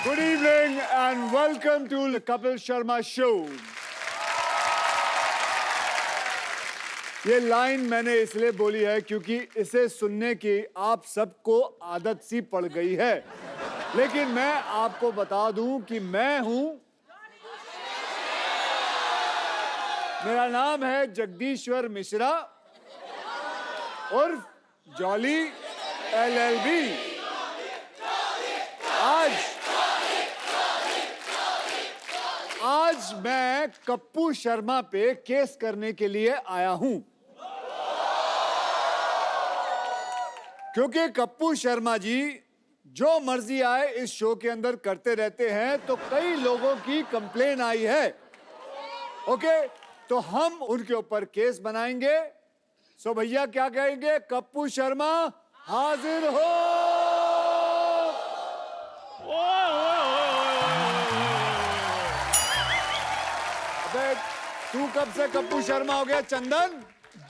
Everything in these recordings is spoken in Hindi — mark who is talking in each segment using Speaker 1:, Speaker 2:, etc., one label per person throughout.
Speaker 1: Good evening and welcome to the Kapil Sharma Show. ये लाइन मैंने इसलिए बोली है क्योंकि इसे सुनने की आप सबको आदत सी पड़ गई है, लेकिन मैं आपको बता दूं कि मैं हूं, मेरा नाम है जगदीश्वर मिश्रा उर्फ जॉली LLB। आज मैं कप्पू शर्मा पे केस करने के लिए आया हूं, क्योंकि कप्पू शर्मा जी जो मर्जी आए इस शो के अंदर करते रहते हैं, तो कई लोगों की कंप्लेन आई है। ओके, तो हम उनके ऊपर केस बनाएंगे। सो भैया क्या कहेंगे? कप्पू शर्मा हाजिर हो। अबे तू कब से कप्पू शर्मा हो गया चंदन?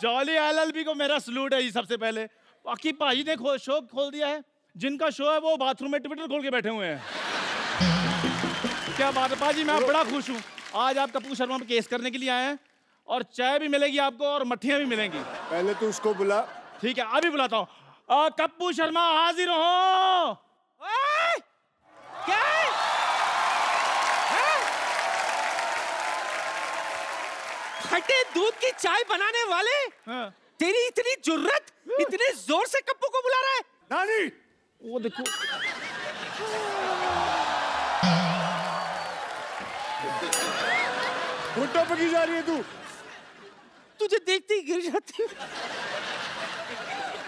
Speaker 2: जॉली LLB को मेरा सलूट है जी। सबसे पहले बाकी पाजी ने शो खोल दिया है। जिनका शो है वो बाथरूम में ट्विटर खोल के बैठे हुए हैं। क्या बात है पाजी, मैं बड़ा खुश हूँ। आज आप कप्पू शर्मा पे केस करने के लिए आए हैं और चाय भी मिलेगी आपको और मट्ठियाँ भी मिलेंगी।
Speaker 1: पहले तू उसको बुला।
Speaker 2: ठीक है, अभी बुलाता हूँ। कप्पू शर्मा हाजिर हो।
Speaker 3: क्या फटे दूध की चाय बनाने वाले,
Speaker 2: हाँ।
Speaker 3: तेरी इतनी जुर्रत, इतने जोर से कप्पू को बुला रहा है?
Speaker 1: नानी
Speaker 2: वो देखो,
Speaker 1: घुटनों पे की जा रही है तू?
Speaker 3: तुझे देखते ही गिर जाती हूँ।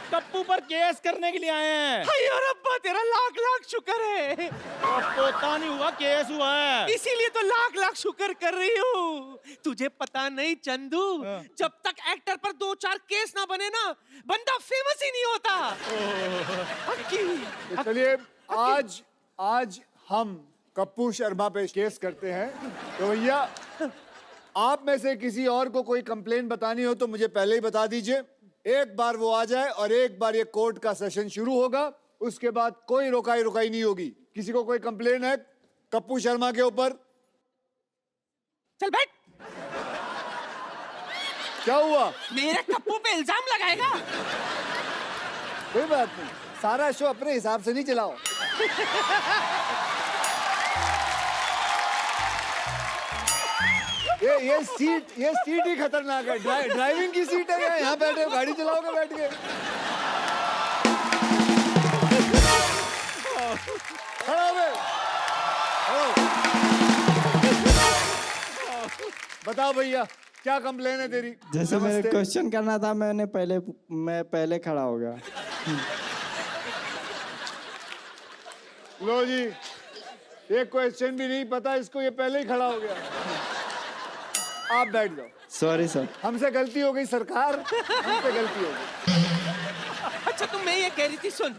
Speaker 2: कप्पू पर केस करने के लिए आए हैं।
Speaker 3: हाय और अब्बा, तेरा लाख लाख शुक्र है।
Speaker 2: पोता नहीं हुआ, केस हुआ है।
Speaker 3: इसीलिए तो लाख लाख शुक्र कर रही हूँ। तुझे पता नहीं चंदू, जब तक एक्टर पर 2-4 केस ना बने ना, बंदा फेमस ही नहीं होता।
Speaker 1: तो चलिए आज हम कप्पू शर्मा पे केस करते हैं। तो भैया आप में से किसी और को कोई कंप्लेन बतानी हो तो मुझे पहले ही बता दीजिए। एक बार वो आ जाए और एक बार ये कोर्ट का सेशन शुरू होगा, उसके बाद कोई रोकाई नहीं होगी। किसी को कोई कंप्लेन है कप्पू शर्मा के ऊपर?
Speaker 3: चल बैठ।
Speaker 1: क्या हुआ?
Speaker 3: मेरे कप्पू पे इल्जाम लगाएगा?
Speaker 1: कोई बात नहीं, सारा शो अपने हिसाब से नहीं चलाओ। ये सीट ही खतरनाक है। ड्राइविंग की सीट है। यहाँ बैठे हो, गाड़ी चलाओगे बैठ के? खड़ा हो बे। बताओ भैया क्या कंप्लेन है तेरी?
Speaker 4: जैसे मेरे क्वेश्चन करना था, मैं पहले खड़ा हो गया।
Speaker 1: लो जी, ये क्वेश्चन भी नहीं पता इसको, ये पहले ही खड़ा हो गया। आप बैठ जाओ।
Speaker 4: Sorry sir.
Speaker 1: हमसे गलती हो गई सरकार, हमसे गलती हो गई।
Speaker 3: अच्छा, तो मैं ये कह रही थी, सुन,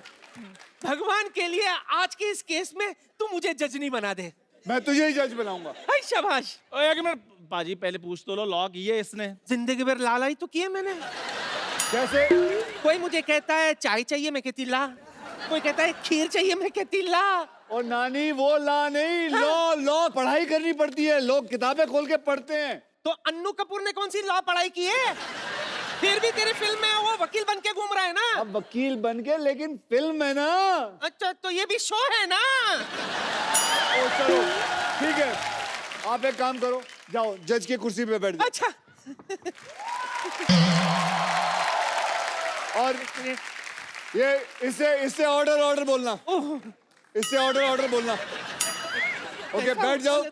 Speaker 3: भगवान के लिए आज के इस केस में तू मुझे जज नहीं बना दे।
Speaker 1: मैं तुझे ही जज बनाऊंगा।
Speaker 3: हाय शाबाश।
Speaker 2: एक मिनट पाजी, पहले पूछ तो लो, लॉ की है इसने?
Speaker 3: जिंदगी भर लाला ही तो किए मैंने।
Speaker 1: कैसे?
Speaker 3: कोई मुझे कहता है चाय चाहिए, मैं कहती ला। कोई कहता है खीर चाहिए, मैं कहती ला।
Speaker 1: और नानी वो ला नहीं, लॉ पढ़ाई करनी पड़ती है। लोग किताबें खोल के पढ़ते हैं।
Speaker 3: तो अन्नू कपूर ने कौन सी लॉ पढ़ाई की है? फिर भी तेरी फिल्म में वो वकील बन के घूम रहा है ना।
Speaker 1: अब वकील बन के, लेकिन फिल्म है ना।
Speaker 3: अच्छा, तो ये भी शो है ना।
Speaker 1: ओ चलो ठीक है, आप एक काम करो, जाओ जज की कुर्सी पे बैठ जाओ।
Speaker 3: अच्छा।
Speaker 1: और ये इससे ऑर्डर बोलना। इससे ऑर्डर बोलना। ओके, बैठ जाओ।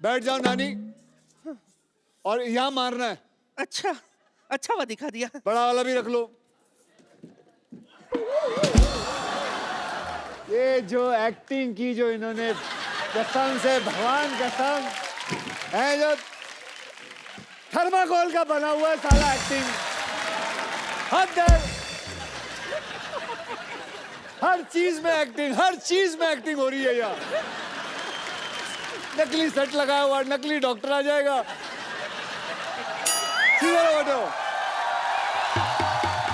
Speaker 1: बैठ जाओ नानी, और यहाँ मारना है।
Speaker 3: अच्छा वो दिखा दिया।
Speaker 1: बड़ा वाला भी रख लो। ये जो एक्टिंग की जो इन्होंने, कसम से भगवान कसम है, जो थर्माकोल का बना हुआ है साला एक्टिंग। हद है। हर चीज में एक्टिंग हो रही है यार। नकली सेट लगाया हुआ, नकली डॉक्टर आ जाएगा। सीधे बैठो।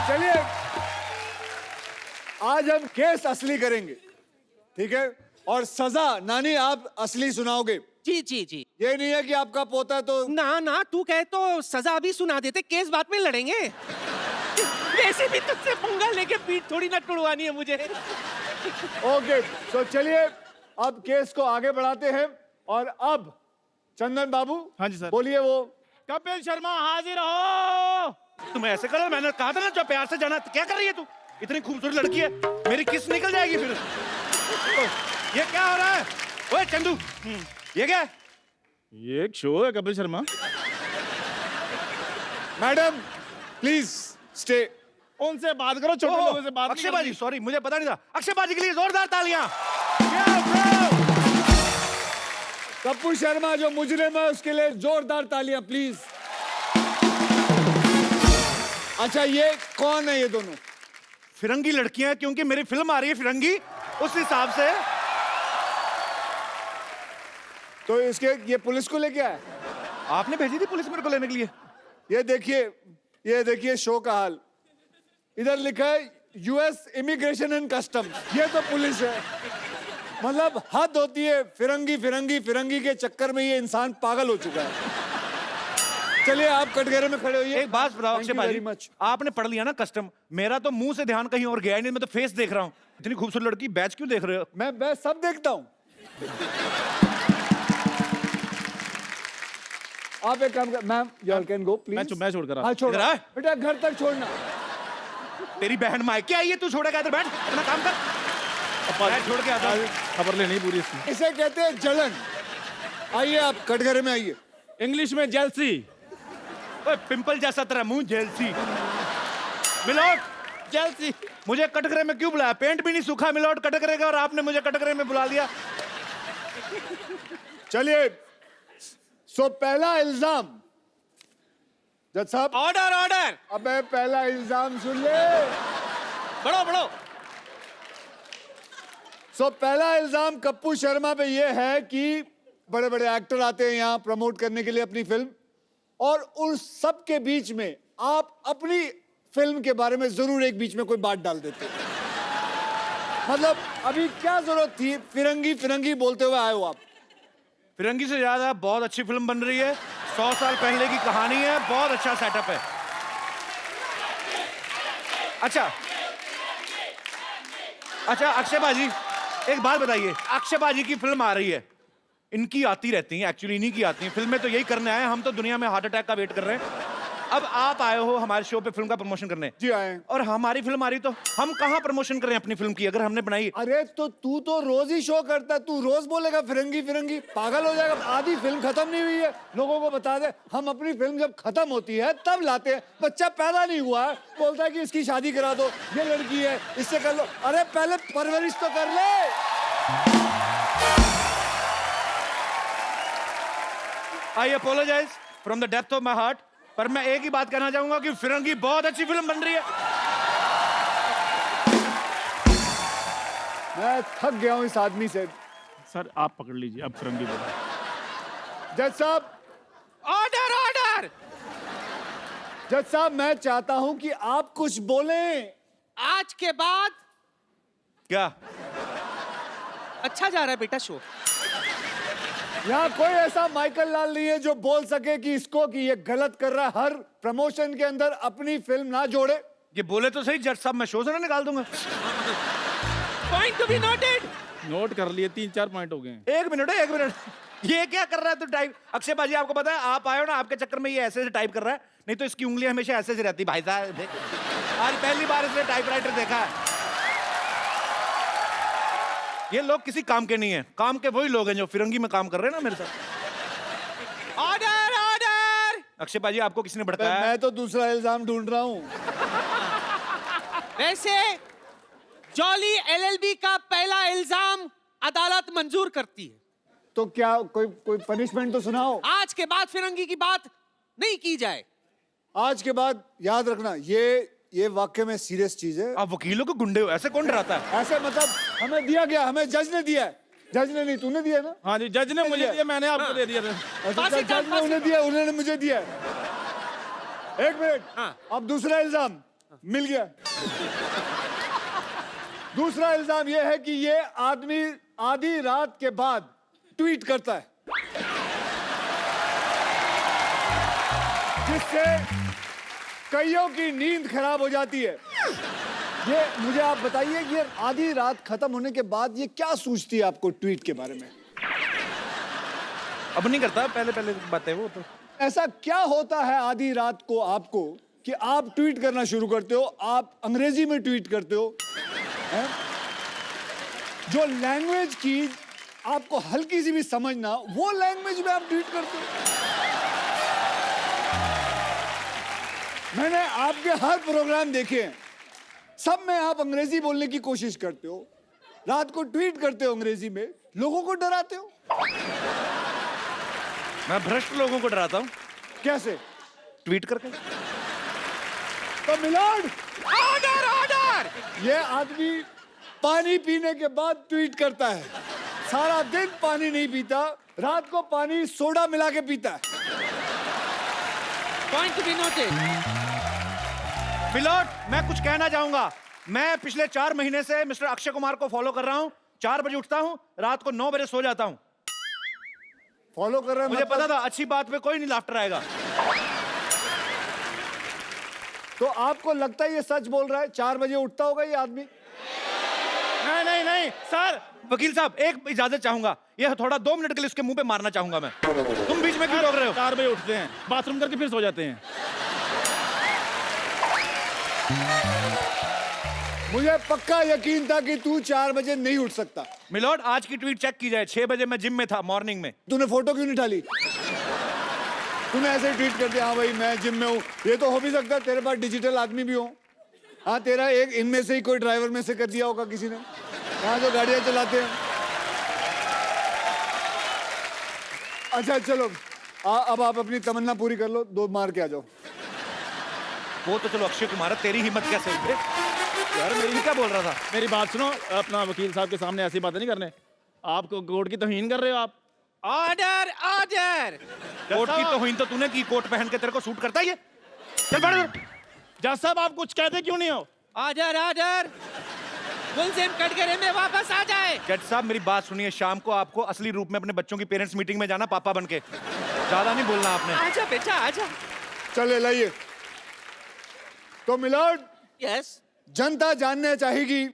Speaker 1: चलिए आज हम केस असली करेंगे, ठीक है? और सजा नानी आप असली सुनाओगे।
Speaker 3: जी जी जी।
Speaker 1: ये नहीं है कि आपका पोता तो
Speaker 3: ना ना, तू कहे तो सजा भी सुना देते, केस बाद में लड़ेंगे। वैसे भी तुझसे पंगा लेके पीठ थोड़ी ना टुड़वानी है मुझे।
Speaker 1: ओके। तो चलिए अब केस को आगे बढ़ाते हैं और अब चंदन बाबू,
Speaker 2: हाँ जी सर।
Speaker 1: बोलिए। वो
Speaker 2: कपिल शर्मा हाजिर हो।
Speaker 5: तुम ऐसे करो, मैंने कहा था ना जो प्यार से जाना। क्या कर रही है तू? इतनी खूबसूरत लड़की है, मेरी किस निकल जाएगी फिर। ये क्या हो रहा है? ओए चंदू, ये क्या है?
Speaker 2: ये एक शो है Kapil Sharma.
Speaker 1: Madam please stay.
Speaker 2: उनसे बात करो, छोटे लोगों से बात नहीं
Speaker 5: अक्षय बाजी,
Speaker 2: करनी।
Speaker 5: सॉरी मुझे पता नहीं था। अक्षय बाजी के लिए जोरदार तालियां। Yeah, bro!
Speaker 1: कपूर शर्मा जो मुजरिम है उसके लिए जोरदार तालियां प्लीज। अच्छा ये कौन है ये दोनों?
Speaker 5: फिरंगी लड़कियां हैं, क्योंकि मेरी फिल्म आ रही है फिरंगी, उस हिसाब से।
Speaker 1: तो इसके ये पुलिस को लेके आए।
Speaker 5: आपने भेजी थी पुलिस मेरे को लेने के लिए।
Speaker 1: ये देखिए शो का हाल। इधर लिखा है यूएस इमिग्रेशन एंड कस्टम, ये तो पुलिस है। मतलब हद होती है। फिरंगी फिरंगी फिरंगी के चक्कर में ये इंसान पागल हो चुका है। चलिए आप कटघरे में खड़े होइए।
Speaker 5: एक बात बताओ अक्षय
Speaker 1: वेरी
Speaker 5: बाजी,
Speaker 1: मच।
Speaker 5: आपने पढ़ लिया ना कस्टम, मेरा तो मुंह से ध्यान कहीं और गया ही नहीं, मैं तो फेस देख रहा हूँ। इतनी खूबसूरत लड़की, बैच क्यों देख रहे हो?
Speaker 1: मैं सब देखता हूँ। आप एक काम कर, ma'am you can go please.
Speaker 2: मैं छोड़कर आ।
Speaker 1: हाँ छोड़
Speaker 5: इधर आ।
Speaker 1: बेटा, घर तक छोड़ना।
Speaker 5: तेरी बहन मायके आई है, तू छोड़ेगा? इधर बैठ, अपना काम कर। मैं छोड़ के आता हूँ।
Speaker 2: खबर लेनी पूरी इसकी।
Speaker 1: इसे कहते हैं जलन। आइए आप कटघरे में आइए।
Speaker 2: इंग्लिश में जेलसी।
Speaker 5: ओए पिंपल जैसा तेरा मुंह, जेलसी। मिलोट,
Speaker 2: जेलसी।
Speaker 5: मुझे कटघरे में क्यों बुलाया? पेंट भी नहीं सूखा मिलोट कटघरे का, और आपने मुझे कटघरे में बुला लिया।
Speaker 1: चलिए सो पहला इल्जाम। जज साहब,
Speaker 3: ऑर्डर ऑर्डर।
Speaker 1: अबे पहला इल्जाम सुन ले।
Speaker 3: बढ़ो बढ़ो।
Speaker 1: सो पहला इल्जाम कप्पू शर्मा पे ये है कि बड़े बड़े एक्टर आते हैं यहाँ प्रमोट करने के लिए अपनी फिल्म, और उन सब के बीच में आप अपनी फिल्म के बारे में जरूर एक बीच में कोई बात डाल देते। मतलब अभी क्या जरूरत थी फिरंगी फिरंगी बोलते हुए आए हो आप?
Speaker 5: फिरंगी से ज्यादा बहुत अच्छी फिल्म बन रही है, 100 साल पहले की कहानी है, बहुत अच्छा सेटअप है। अच्छा अक्षय बाजी, एक बात बताइए, अक्षय बाजी की फिल्म आ रही है, इनकी आती रहती हैं, एक्चुअली इन्हीं की आती हैं फिल्में, तो यही करने आए हैं। हम तो दुनिया में हार्ट अटैक का वेट कर रहे हैं। अब आप आए हो हमारे शो पे फिल्म का प्रमोशन करने।
Speaker 1: जी आए हैं।
Speaker 5: और हमारी फिल्म आ रही, तो हम कहाँ प्रमोशन करें अपनी फिल्म की, अगर हमने बनाई?
Speaker 1: अरे तो तू तो रोज ही शो करता है, तू रोज बोलेगा फिरंगी फिरंगी, पागल हो जाएगा। आधी फिल्म खत्म नहीं हुई है, लोगों को बता दे। हम अपनी फिल्म जब खत्म होती है तब लाते हैं। बच्चा पैदा नहीं हुआ है, बोलता है कि इसकी शादी करा दो, ये लड़की है इससे कर लो। अरे पहले परवरिश तो कर ले।
Speaker 5: I apologize from the depth of my heart, पर मैं एक ही बात कहना चाहूंगा कि फिरंगी बहुत अच्छी फिल्म बन रही है।
Speaker 1: मैं थक गया हूं इस आदमी से।
Speaker 2: सर आप पकड़ लीजिए, अब फिरंगी बोलो।
Speaker 1: जज साहब,
Speaker 3: ऑर्डर ऑर्डर।
Speaker 1: जज साहब मैं चाहता हूं कि आप कुछ बोलें।
Speaker 3: आज के बाद
Speaker 5: क्या?
Speaker 3: अच्छा जा रहा है बेटा शो।
Speaker 1: यहाँ कोई ऐसा माइकल लाल नहीं है जो बोल सके कि इसको कि ये गलत कर रहा है। हर प्रमोशन के अंदर अपनी फिल्म ना जोड़े।
Speaker 5: ये बोले तो सही जज साहब, मैं शो से ना निकाल दूंगा।
Speaker 3: Point to be noted.
Speaker 2: Note कर लिए, 3-4 पॉइंट हो गए।
Speaker 5: एक मिनट है, एक मिनट। ये क्या कर रहा है तू टाइप? अक्षय बाजी आपको पता है, आप आए हो ना, आपके चक्कर में ये ऐसे से टाइप कर रहा है, नहीं तो इसकी उंगलियां हमेशा ऐसे से रहती। भाई साहब आज पहली बार इसने टाइपराइटर देखा है। ये लोग किसी काम के नहीं है, काम के वही लोग हैं जो फिरंगी में काम कर रहे हैं ना मेरे साथ।
Speaker 3: Order order.
Speaker 5: अक्षय बाजी आपको किसने भड़काया?
Speaker 1: मैं तो दूसरा इल्जाम ढूंढ रहा हूँ।
Speaker 3: वैसे जॉली एलएलबी का पहला इल्जाम अदालत मंजूर करती है।
Speaker 1: तो क्या कोई पनिशमेंट तो सुनाओ।
Speaker 3: आज के बाद फिरंगी की बात नहीं की जाए।
Speaker 1: आज के बाद याद रखना, ये वाकई में सीरियस चीज है।
Speaker 5: आप वकीलों को गुंडे हो, ऐसे कौन डराता है?
Speaker 1: ऐसे मतलब हमें दिया गया, हमें जज ने दिया है। जज ने नहीं, तूने दिया ना?
Speaker 2: हाँ जी, जज ने मुझे दिया, मैंने आपको दे दिया था।
Speaker 1: अच्छा, जज ने उन्हें दिया, उन्होंने मुझे दिया। एक मिनट, अब दूसरा इल्जाम मिल गया। दूसरा इल्जाम यह है कि ये आदमी आधी रात के बाद ट्वीट करता है, जिससे कईयों की नींद खराब हो जाती है। ये मुझे आप बताइए, ये आधी रात खत्म होने के बाद ये क्या सूझती है आपको ट्वीट के बारे में?
Speaker 5: अब नहीं करता, पहले पहले बात है वो तो।
Speaker 1: ऐसा क्या होता है आधी रात को आपको कि आप ट्वीट करना शुरू करते हो? आप अंग्रेजी में ट्वीट करते हो, हैं? जो लैंग्वेज की आपको हल्की सी भी समझ ना, वो लैंग्वेज में आप ट्वीट करते हो। मैंने आपके हर प्रोग्राम देखे हैं, सब में आप अंग्रेजी बोलने की कोशिश करते हो, रात को ट्वीट करते हो अंग्रेजी में, लोगों को डराते हो।
Speaker 5: मैं भ्रष्ट लोगों को डराता हूँ।
Speaker 1: कैसे?
Speaker 5: ट्वीट करके।
Speaker 1: तो मिलॉर्ड,
Speaker 3: ऑर्डर ऑर्डर।
Speaker 1: ये आदमी पानी पीने के बाद ट्वीट करता है, सारा दिन पानी नहीं पीता, रात को पानी सोडा मिला के पीता है।
Speaker 3: Point to be noted.
Speaker 5: मिलोट, मैं कुछ कहना चाहूंगा। मैं पिछले 4 महीने से मिस्टर अक्षय कुमार को फॉलो कर रहा हूँ। 4 बजे उठता हूँ, रात को 9 बजे सो जाता हूँ।
Speaker 1: फॉलो कर रहे हैं
Speaker 5: मुझे
Speaker 1: मतलब?
Speaker 5: पता था अच्छी बात पे कोई नहीं लाफ्टर आएगा।
Speaker 1: तो आपको लगता है ये सच बोल रहा है? 4 बजे उठता होगा ये आदमी?
Speaker 5: नहीं नहीं नहीं सर, वकील साहब एक इजाजत चाहूंगा। ये थोड़ा 2 मिनट के लिए उसके मुंह पे मारना चाहूंगा मैं। तुम बीच में क्यों रोक रहे हो?
Speaker 2: 4 बजे उठते हैं, बाथरूम करके फिर सो जाते हैं।
Speaker 1: मुझे पक्का यकीन था कि तू 4 बजे नहीं उठ सकता।
Speaker 5: मिलोट, आज की ट्वीट चेक की जाए। 6 बजे मैं जिम में था मॉर्निंग में।
Speaker 1: तूने फोटो क्यों नहीं डाली? तूने ऐसे ही ट्वीट कर दिया, हाँ भाई मैं जिम में हूँ। ये तो हो भी सकता है तेरे पास डिजिटल आदमी भी हो। हाँ, तेरा एक इनमें से ही कोई ड्राइवर में से कर दिया होगा किसी ने, यहाँ जो गाड़ियाँ चलाते हैं। अच्छा चलो, अब आप अपनी तमन्ना पूरी कर लो, 2 मार के आ जाओ।
Speaker 5: वो तो चलो अक्षय कुमार है, तेरी हिम्मत कैसे हुई बे? यार मेरी क्या बोल रहा था?
Speaker 2: मेरी बात सुनो, अपना वकील साहब के सामने ऐसी बातें नहीं करने। आपको कोर्ट की तौहीन कर रहे हो आप।
Speaker 3: Order order.
Speaker 5: कोर्ट की तौहीन तो तूने की, कोट पहन के तेरे को सूट करता है ये? चल बढ़।
Speaker 2: जज साहब, आप कुछ कहते क्यों नहीं हो?
Speaker 3: Order order. मुलजिम कटघरे में वापस आ जाए।
Speaker 5: जज साहब मेरी बात सुनिए, शाम को आपको असली रूप में अपने बच्चों की पेरेंट्स मीटिंग में जाना, पापा बनके। ज्यादा नहीं बोलना आपने।
Speaker 3: आजा बेटा आजा।
Speaker 1: चले लाइए। तो मिलॉर्ड,
Speaker 3: यस।
Speaker 1: जनता जानना चाहेगी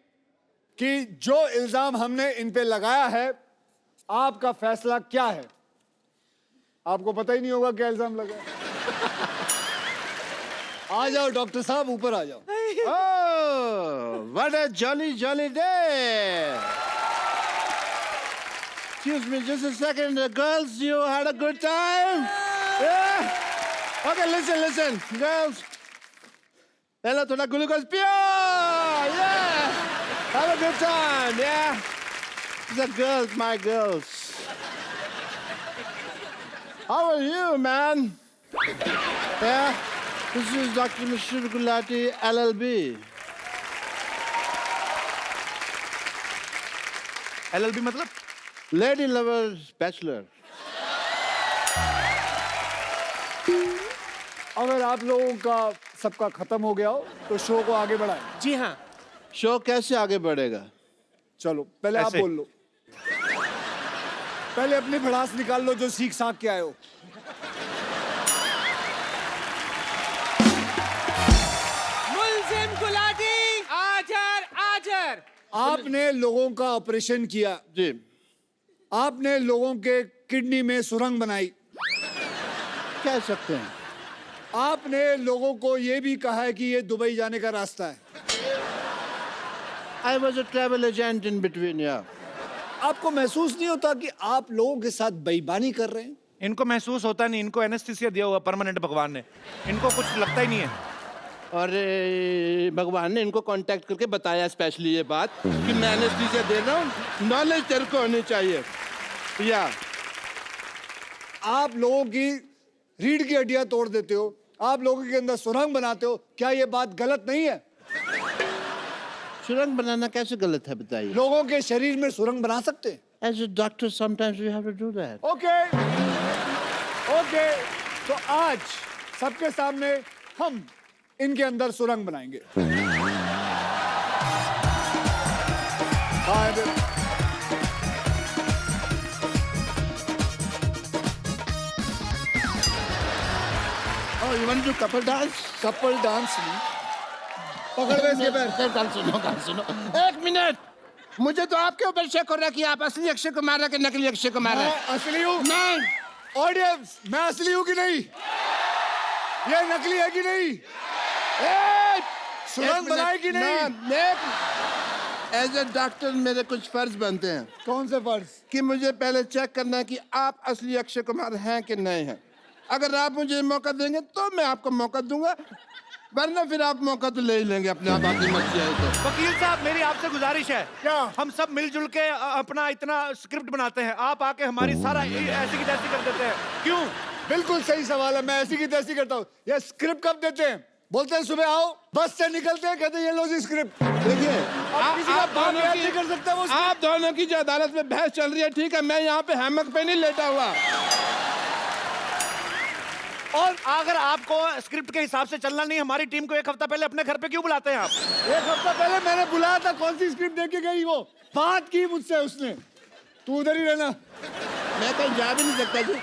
Speaker 1: कि जो इल्जाम हमने इन पे लगाया है, आपका फैसला क्या है? आपको पता ही नहीं होगा क्या इल्जाम लगा है। आ जाओ डॉक्टर साहब, ऊपर आ जाओ।
Speaker 6: Oh, what a jolly day! Excuse me, just a second. Girls, you had a good time? Yeah? Okay, listen. Girls. Hello, thoda glucose pure! Yeah! Have a good time, yeah? The girls, my girls. How are you, man? Yeah? This is Dr. Mishra Gulati, LLB.
Speaker 5: LLB मतलब?
Speaker 6: Lady Lovers Bachelor.
Speaker 1: अगर आप लोगों का सबका खत्म हो गया हो तो शो को आगे बढ़ाएं।
Speaker 3: जी हाँ।
Speaker 6: शो कैसे आगे बढ़ेगा?
Speaker 1: चलो पहले आप
Speaker 5: ऐसे।
Speaker 1: बोल लो, पहले अपनी भड़ास निकाल लो जो सीख साख के आए हो।
Speaker 3: मुलजिम गुलाटी आजर आजर।
Speaker 1: आपने लोगों का ऑपरेशन किया,
Speaker 6: जी।
Speaker 1: आपने लोगों के किडनी में सुरंग बनाई,
Speaker 6: कह सकते हैं।
Speaker 1: आपने लोगों को यह भी कहा है कि ये दुबई जाने का रास्ता है।
Speaker 6: I was a travel agent in between, yeah.
Speaker 1: आपको महसूस नहीं होता कि आप लोगों के साथ बेईमानी कर रहे हैं?
Speaker 5: इनको महसूस होता नहीं, इनको एनेस्थीसिया दिया हुआ परमानेंट भगवान ने, इनको कुछ लगता ही नहीं है।
Speaker 6: और भगवान ने इनको कांटेक्ट करके बताया स्पेशली ये बात कि मैं एनेस्थीसिया दे रहा हूँ, नॉलेज तेरे को होनी चाहिए। या
Speaker 1: आप लोगों की रीढ़ की हड्डियां तोड़ देते हो, आप लोगों के अंदर सुरंग बनाते हो, क्या ये बात गलत नहीं है?
Speaker 6: सुरंग बनाना कैसे गलत है बताइए?
Speaker 1: लोगों के शरीर में सुरंग बना सकते हैं।
Speaker 6: As a doctor, sometimes we have to do that.
Speaker 1: Okay, तो आज सबके सामने हम इनके अंदर सुरंग बनाएंगे। हाँ,
Speaker 6: you want to do couple dance?
Speaker 1: Couple dance नहीं, पकड़ में इसके पैर।
Speaker 6: गाल सुनो। एक मिनट, मुझे तो आपके ऊपर शक हो रहा है कि आप असली अक्षय कुमार है कि नकली अक्षय कुमार है।
Speaker 1: मैं असली हूँ।
Speaker 6: नहीं,
Speaker 1: ऑडियंस, मैं असली हूँ कि नहीं? ये नकली है कि नहीं? सुरंग बनाए कि नहीं?
Speaker 6: एज ए डॉक्टर मेरे कुछ फर्ज बनते हैं
Speaker 1: कौन से फर्ज?
Speaker 6: कि मुझे पहले चेक करना है कि आप असली अक्षय कुमार हैं कि नहीं हैं। अगर आप मुझे मौका देंगे तो मैं आपको मौका दूंगा, वरना फिर आप मौका तो ले ही लेंगे अपने आप, आपकी मर्जी है तो।
Speaker 5: वकील साहब मेरी आपसे गुजारिश है,
Speaker 1: क्या?
Speaker 5: हम सब मिलजुल के अपना इतना स्क्रिप्ट बनाते हैं, आप आके हमारी सारा ऐसी की तैसी कर देते हैं, क्यों?
Speaker 1: बिल्कुल सही सवाल है, मैं ऐसी की तैसी करता हूँ। ये स्क्रिप्ट कब देते हैं? बोलते हैं सुबह आओ, बस से निकलते हैं, कहते हैं ये लो जी स्क्रिप्ट।
Speaker 6: देखिए,
Speaker 1: किसी का बाप याद नहीं कर सकता वो।
Speaker 6: आप दोनों की जो अदालत में बहस चल रही है, ठीक है, मैं यहाँ पे हैमक पे नहीं लेटा हुआ।
Speaker 5: और अगर आपको स्क्रिप्ट के हिसाब से चलना नहीं, हमारी टीम को एक हफ्ता पहले अपने घर पे क्यों बुलाते हैं आप?
Speaker 1: एक हफ्ता पहले मैंने बुलाया था, कौन सी स्क्रिप्ट देके गई वो? बात की मुझसे उसने, तू उधर ही रहना।
Speaker 6: मैं कहीं जा भी नहीं सकता जी,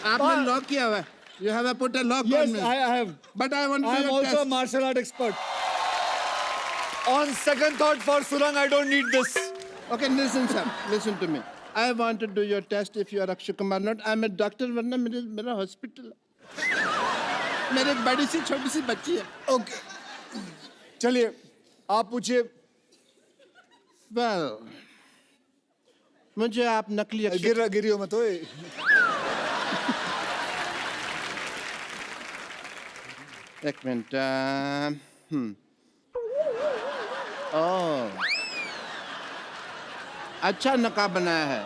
Speaker 6: आपने लॉक किया हुआ है। You have put a lock
Speaker 1: Yes,
Speaker 6: on me.
Speaker 1: I have.
Speaker 6: But I want to
Speaker 1: I
Speaker 6: do
Speaker 1: am
Speaker 6: your
Speaker 1: also a
Speaker 6: test.
Speaker 1: martial art expert. On second thought, for Surang, I don't need this.
Speaker 6: Okay, listen, sir. Listen to me. I want to do your test if you are Akshay Kumar not. I'm a doctor, वरना मेरा हॉस्पिटल है। मेरे एक बड़ी सी छोटी सी बच्ची है।
Speaker 1: Okay. चलिए, आप पूछिए।
Speaker 6: Well, मुझे आप नकली अक्षय
Speaker 1: गिरियो मत ओए।
Speaker 6: एक मिनट। ओह, अच्छा नकाब बनाया है,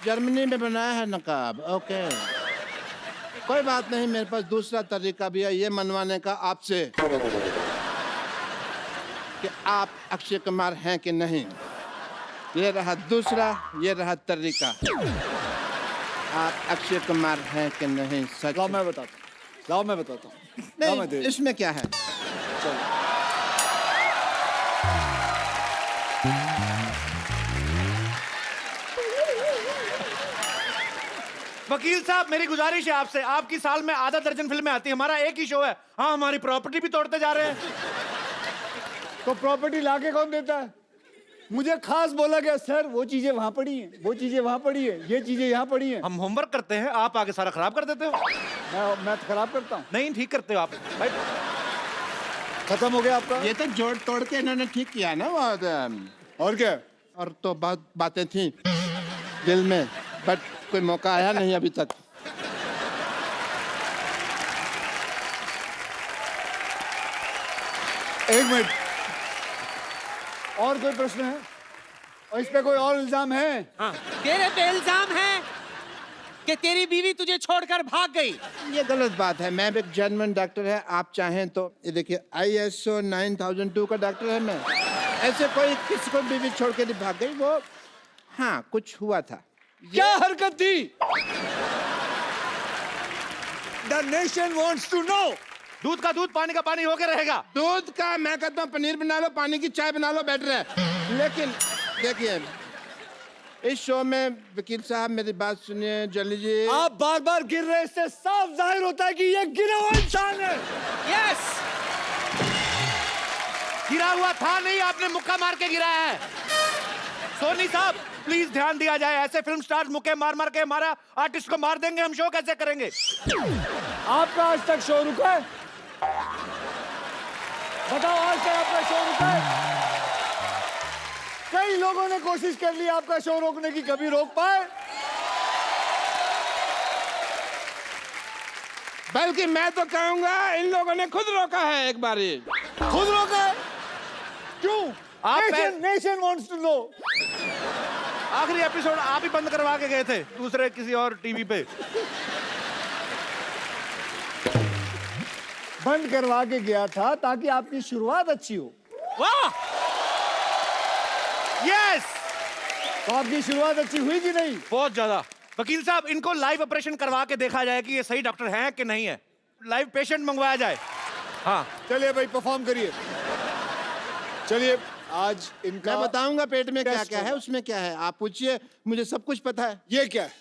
Speaker 6: जर्मनी में बनाया है नकाब। ओके, कोई बात नहीं, मेरे पास दूसरा तरीका भी है ये मनवाने का आपसे कि आप अक्षय कुमार हैं कि नहीं। ये रहा दूसरा, ये रहा तरीका। आप अक्षय कुमार हैं कि नहीं? सच?
Speaker 1: लाओ मैं बताता हूँ। लाओ मैं बताता हूँ। लाओ मैं
Speaker 6: नहीं, इसमें क्या है?
Speaker 5: वकील साहब मेरी गुजारिश है आपसे, आपकी साल में आधा दर्जन फिल्में आती हैं, हमारा एक ही शो है। हाँ, हमारी प्रॉपर्टी भी तोड़ते जा रहे हैं।
Speaker 1: तो प्रॉपर्टी लाके कौन देता है? मुझे खास बोला गया सर वो चीजें वहां पड़ी हैं, वो चीजें वहां पड़ी है, ये चीजें यहाँ पड़ी हैं।
Speaker 5: हम होमवर्क करते हैं, आप आगे सारा खराब कर देते हो।
Speaker 1: मैं खराब करता हूँ?
Speaker 5: नहीं, ठीक करते हो आप भाई।
Speaker 1: खत्म हो गया आपका?
Speaker 6: ये तो जोड़ तोड़ के इन्होंने ठीक किया ना वो।
Speaker 1: और क्या?
Speaker 6: और तो बहुत बातें थी दिल में, बट कोई मौका आया नहीं अभी तक।
Speaker 1: एक मिनट, और कोई प्रश्न है? और इस पे कोई और इल्जाम है?
Speaker 3: तेरे पे इल्जाम है कि तेरी बीवी तुझे छोड़कर भाग गई।
Speaker 6: ये गलत बात है, मैं भी एक जर्मन डॉक्टर है, आप चाहें तो ये देखिए ISO 9002 का डॉक्टर है मैं। ऐसे कोई किसी को बीवी छोड़ के नहीं भाग गई वो। हाँ, कुछ हुआ था।
Speaker 1: क्या हरकत थी? The nation wants to know.
Speaker 5: दूध का दूध, पानी का पानी होके रहेगा।
Speaker 6: दूध का मैं कहता हूँ पनीर बना लो, पानी की चाय बना लो, बेटर है। लेकिन देखिए, इस शो में वकील साहब मेरी बात सुनिए, जल्दी जी।
Speaker 1: आप बार बार गिर रहे, इससे साफ जाहिर होता है कि ये गिरा हुआ इंसान है।
Speaker 3: यस,
Speaker 5: गिरा हुआ था नहीं, आपने मुक्का मार के गिराया है। सोनी साहब प्लीज ध्यान दिया जाए, ऐसे फिल्म स्टार मुक्के मार मार के हमारा आर्टिस्ट को मार देंगे, हम शो कैसे करेंगे?
Speaker 1: आपका आज तक शो रुका है? बताओ, आज तक आपका शो रुका है? कई लोगों ने कोशिश कर ली आपका शो रोकने की, कभी रोक पाए?
Speaker 6: बल्कि मैं तो कहूंगा इन लोगों ने खुद रोका है एक बारी।
Speaker 1: खुद रोका है? क्यों?
Speaker 5: आप
Speaker 1: नेशन वांट्स टू नो।
Speaker 5: आखिरी एपिसोड आप ही बंद करवा के गए थे दूसरे किसी और टीवी पे।
Speaker 1: बंद करवा के गया था ताकि आपकी शुरुआत अच्छी हो।
Speaker 3: वाह,
Speaker 5: यस,
Speaker 1: तो आपकी शुरुआत अच्छी हुई कि नहीं?
Speaker 5: बहुत ज्यादा। वकील साहब इनको लाइव ऑपरेशन करवा के देखा जाए कि ये सही डॉक्टर हैं कि नहीं है, लाइव पेशेंट मंगवाया जाए। हाँ
Speaker 1: चलिए भाई, परफॉर्म करिए। चलिए, आज इनका
Speaker 6: मैं बताऊंगा पेट में क्या
Speaker 1: टेस्ट
Speaker 6: क्या है,
Speaker 1: होगा।
Speaker 6: उसमें क्या है, आप पूछिए, मुझे सब कुछ पता है।
Speaker 1: ये क्या है?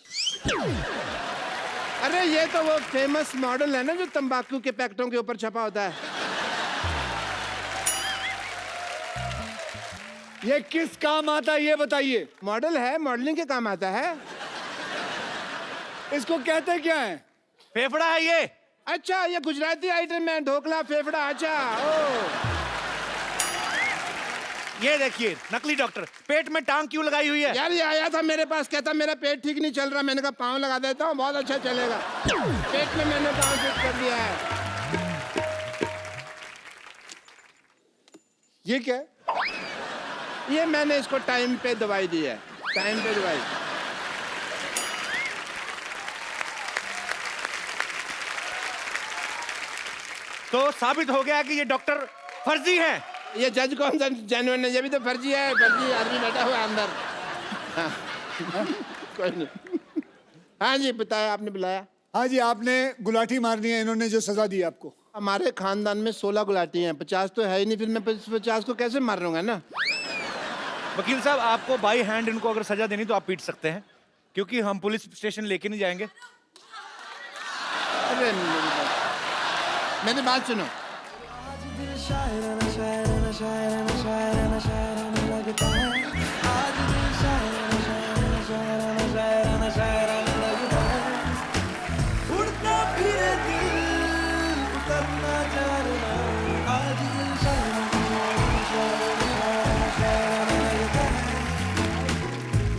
Speaker 6: अरे ये तो वो फेमस मॉडल है ना जो तंबाकू के पैकेटों के ऊपर छपा होता है।
Speaker 1: ये किस काम आता है ये बताइए।
Speaker 6: मॉडल है, मॉडलिंग के काम आता है।
Speaker 1: इसको कहते क्या है?
Speaker 5: फेफड़ा है ये।
Speaker 6: अच्छा, ये गुजराती आइटम है, ढोकला फेफड़ा। अच्छा, ओ
Speaker 5: ये देखिए नकली डॉक्टर पेट में टांग क्यों लगाई हुई है?
Speaker 6: यार ये आया था मेरे पास, कहता मेरा पेट ठीक नहीं चल रहा। मैंने कहा पाँव लगा देता हूँ, बहुत अच्छा चलेगा। पेट में मैंने पाँव फिट कर दिया है।
Speaker 1: ये क्या है?
Speaker 6: ये मैंने इसको टाइम पे दवाई दी है, टाइम पे दवाई।
Speaker 5: तो साबित हो गया कि ये डॉक्टर फर्जी है।
Speaker 6: ये जज कौन सा जेन्युइन है? ये भी तो फर्जी है, फर्जी आदमी बैठा हुआ है अंदर। हाँ, कोई नहीं। हाँ जी, बताया, आपने बुलाया।
Speaker 1: हाँ जी, आपने गुलाठी मारनी है, इन्होंने जो सजा दी आपको।
Speaker 6: हमारे खानदान में 16 गुलाटी हैं, 50 तो है ही नहीं, फिर मैं 50 को कैसे मार रहा हूँ ना।
Speaker 5: वकील साहब आपको बाई हैंड इनको अगर सजा देनी तो आप पीट सकते हैं, क्योंकि हम पुलिस स्टेशन लेके नहीं जाएंगे।
Speaker 6: अरे मेरी बात सुनो।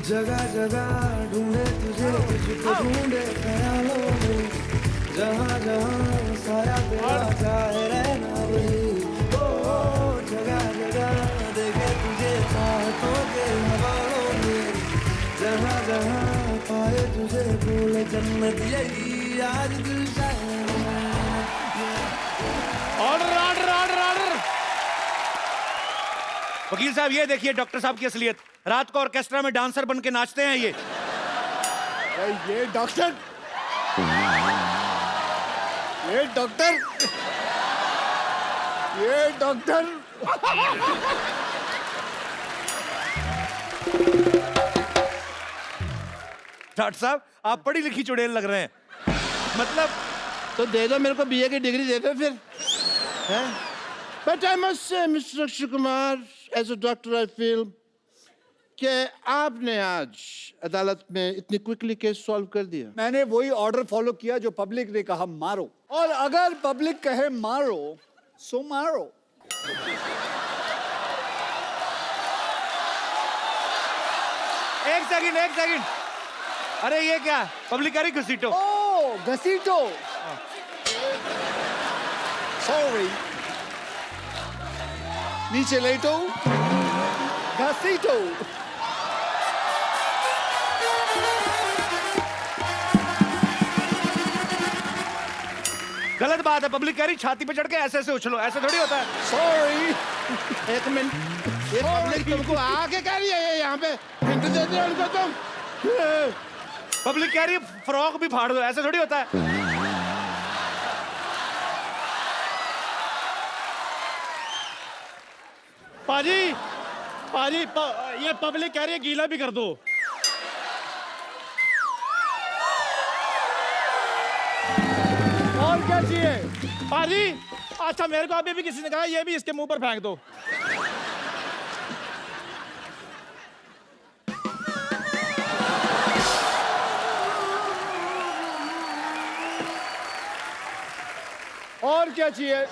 Speaker 7: जगह जगह ढूंढे तुझे, तुझको ढूंढे ख्यालों में, जहाँ जहाँ साया तेरा चाहे रहना वही। ओ जगह जगह देखे तुझे चाहतों के हवालों में, जहाँ जहाँ पाए तुझे भूल जन्नत यही। आज दिल
Speaker 2: ऑर्डर ऑर्डर ऑर्डर ऑर्डर।
Speaker 5: वकील साहब ये देखिए डॉक्टर साहब की असलियत। रात को ऑर्केस्ट्रा में डांसर बन के नाचते हैं ये।
Speaker 1: ये डॉक्टर, ये डॉक्टर, ये डॉक्टर।
Speaker 5: डॉक्टर साहब आप पढ़ी लिखी चुड़ैल लग रहे हैं। मतलब
Speaker 6: तो दे दो मेरे को बीए की डिग्री, दे दो फिर। But I must say mister Akshay Kumar, as a doctor I feel कि आपने आज अदालत में इतनी क्विकली केस सॉल्व कर दिया।
Speaker 1: मैंने वही ऑर्डर फॉलो किया जो पब्लिक ने कहा मारो, और अगर पब्लिक कहे मारो सो मारो।
Speaker 5: एक सेकंड। अरे ये क्या पब्लिक कह रही घसीटो।
Speaker 1: ओ घसीटो, सॉरी, नीचे लेटो, घसीटो।
Speaker 5: गलत बात है, पब्लिक कह रही छाती पे चढ़ के ऐसे ऐसे उछलो, ऐसे थोड़ी होता है।
Speaker 1: सॉरी,
Speaker 6: एक मिनट, ये पब्लिक तुमको आके कह रही है ये यहाँ पे हिंट दे दो उनको तुम।
Speaker 5: पब्लिक कह रही है फ्रॉक भी फाड़ दो, ऐसे थोड़ी होता है।
Speaker 2: पाजी पाजी ये पब्लिक कह रही है गीला भी कर दो।
Speaker 1: और क्या चाहिए?
Speaker 2: पाजी अच्छा मेरे को अभी भी किसी ने कहा ये भी इसके मुंह पर फेंक दो।
Speaker 1: और क्या चाहिए?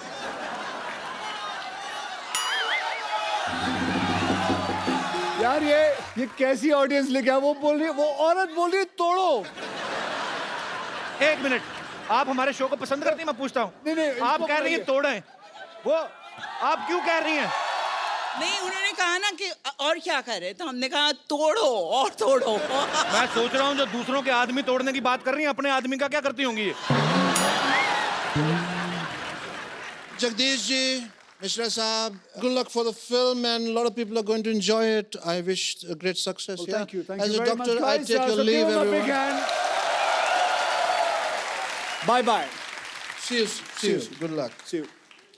Speaker 1: यार ये कैसी ऑडियंस लेके आया? वो बोल रही है, वो औरत बोल रही है तोड़ो।
Speaker 5: एक मिनट, आप हमारे शो को पसंद करती हैं? मैं पूछता हूँ।
Speaker 1: नहीं,
Speaker 5: आप
Speaker 1: इसको
Speaker 5: कह रही हैं
Speaker 1: बताइए।
Speaker 5: तोड़ें, वो आप क्यों कह रही हैं?
Speaker 8: नहीं, उन्होंने कहा ना कि और क्या करे, तो हमने कहा तोड़ो और तोड़ो।
Speaker 5: मैं सोच रहा हूँ जो दूसरों के आदमी तोड़ने की बात कर रही हैं, अपने आदमी का क्या करती होंगी ये?
Speaker 6: Jagdish ji, Mishra Saab, good luck for the film, and a lot of people are going to enjoy it. I wish a great success.
Speaker 1: Well,
Speaker 6: Yeah?
Speaker 1: thank you
Speaker 6: As a
Speaker 1: very
Speaker 6: doctor,
Speaker 1: much,
Speaker 6: I
Speaker 1: guys.
Speaker 6: take your
Speaker 1: So
Speaker 6: leave,
Speaker 1: give him a big
Speaker 6: everyone.
Speaker 1: hand. Bye bye.
Speaker 6: See you. Good luck.
Speaker 1: See you.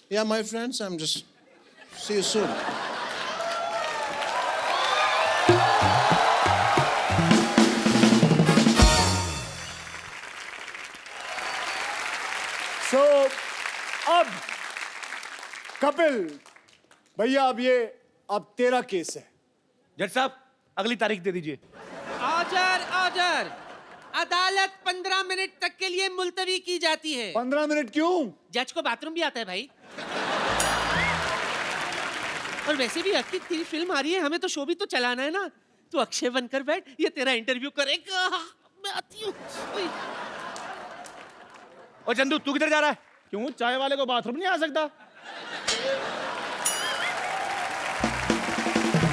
Speaker 6: Yeah, my friends, I'm just see you soon.
Speaker 1: Kapil भैया, अब तेरा केस है।
Speaker 5: जज साहब अगली तारीख दे दीजिए।
Speaker 3: ऑर्डर। अदालत 15 मिनट तक के लिए मुलतवी की जाती है।
Speaker 1: 15 मिनट क्यों?
Speaker 3: जज को बाथरूम भी आता है भाई। और वैसे भी अक्की, तेरी फिल्म आ रही है, हमें तो शो भी तो चलाना है ना। तू अक्षय बनकर बैठ, ये तेरा इंटरव्यू करेगा। मैं आती हूँ।
Speaker 5: और चंदू तू किधर जा रहा है?
Speaker 2: क्यों, चाय वाले को बाथरूम नहीं आ सकता?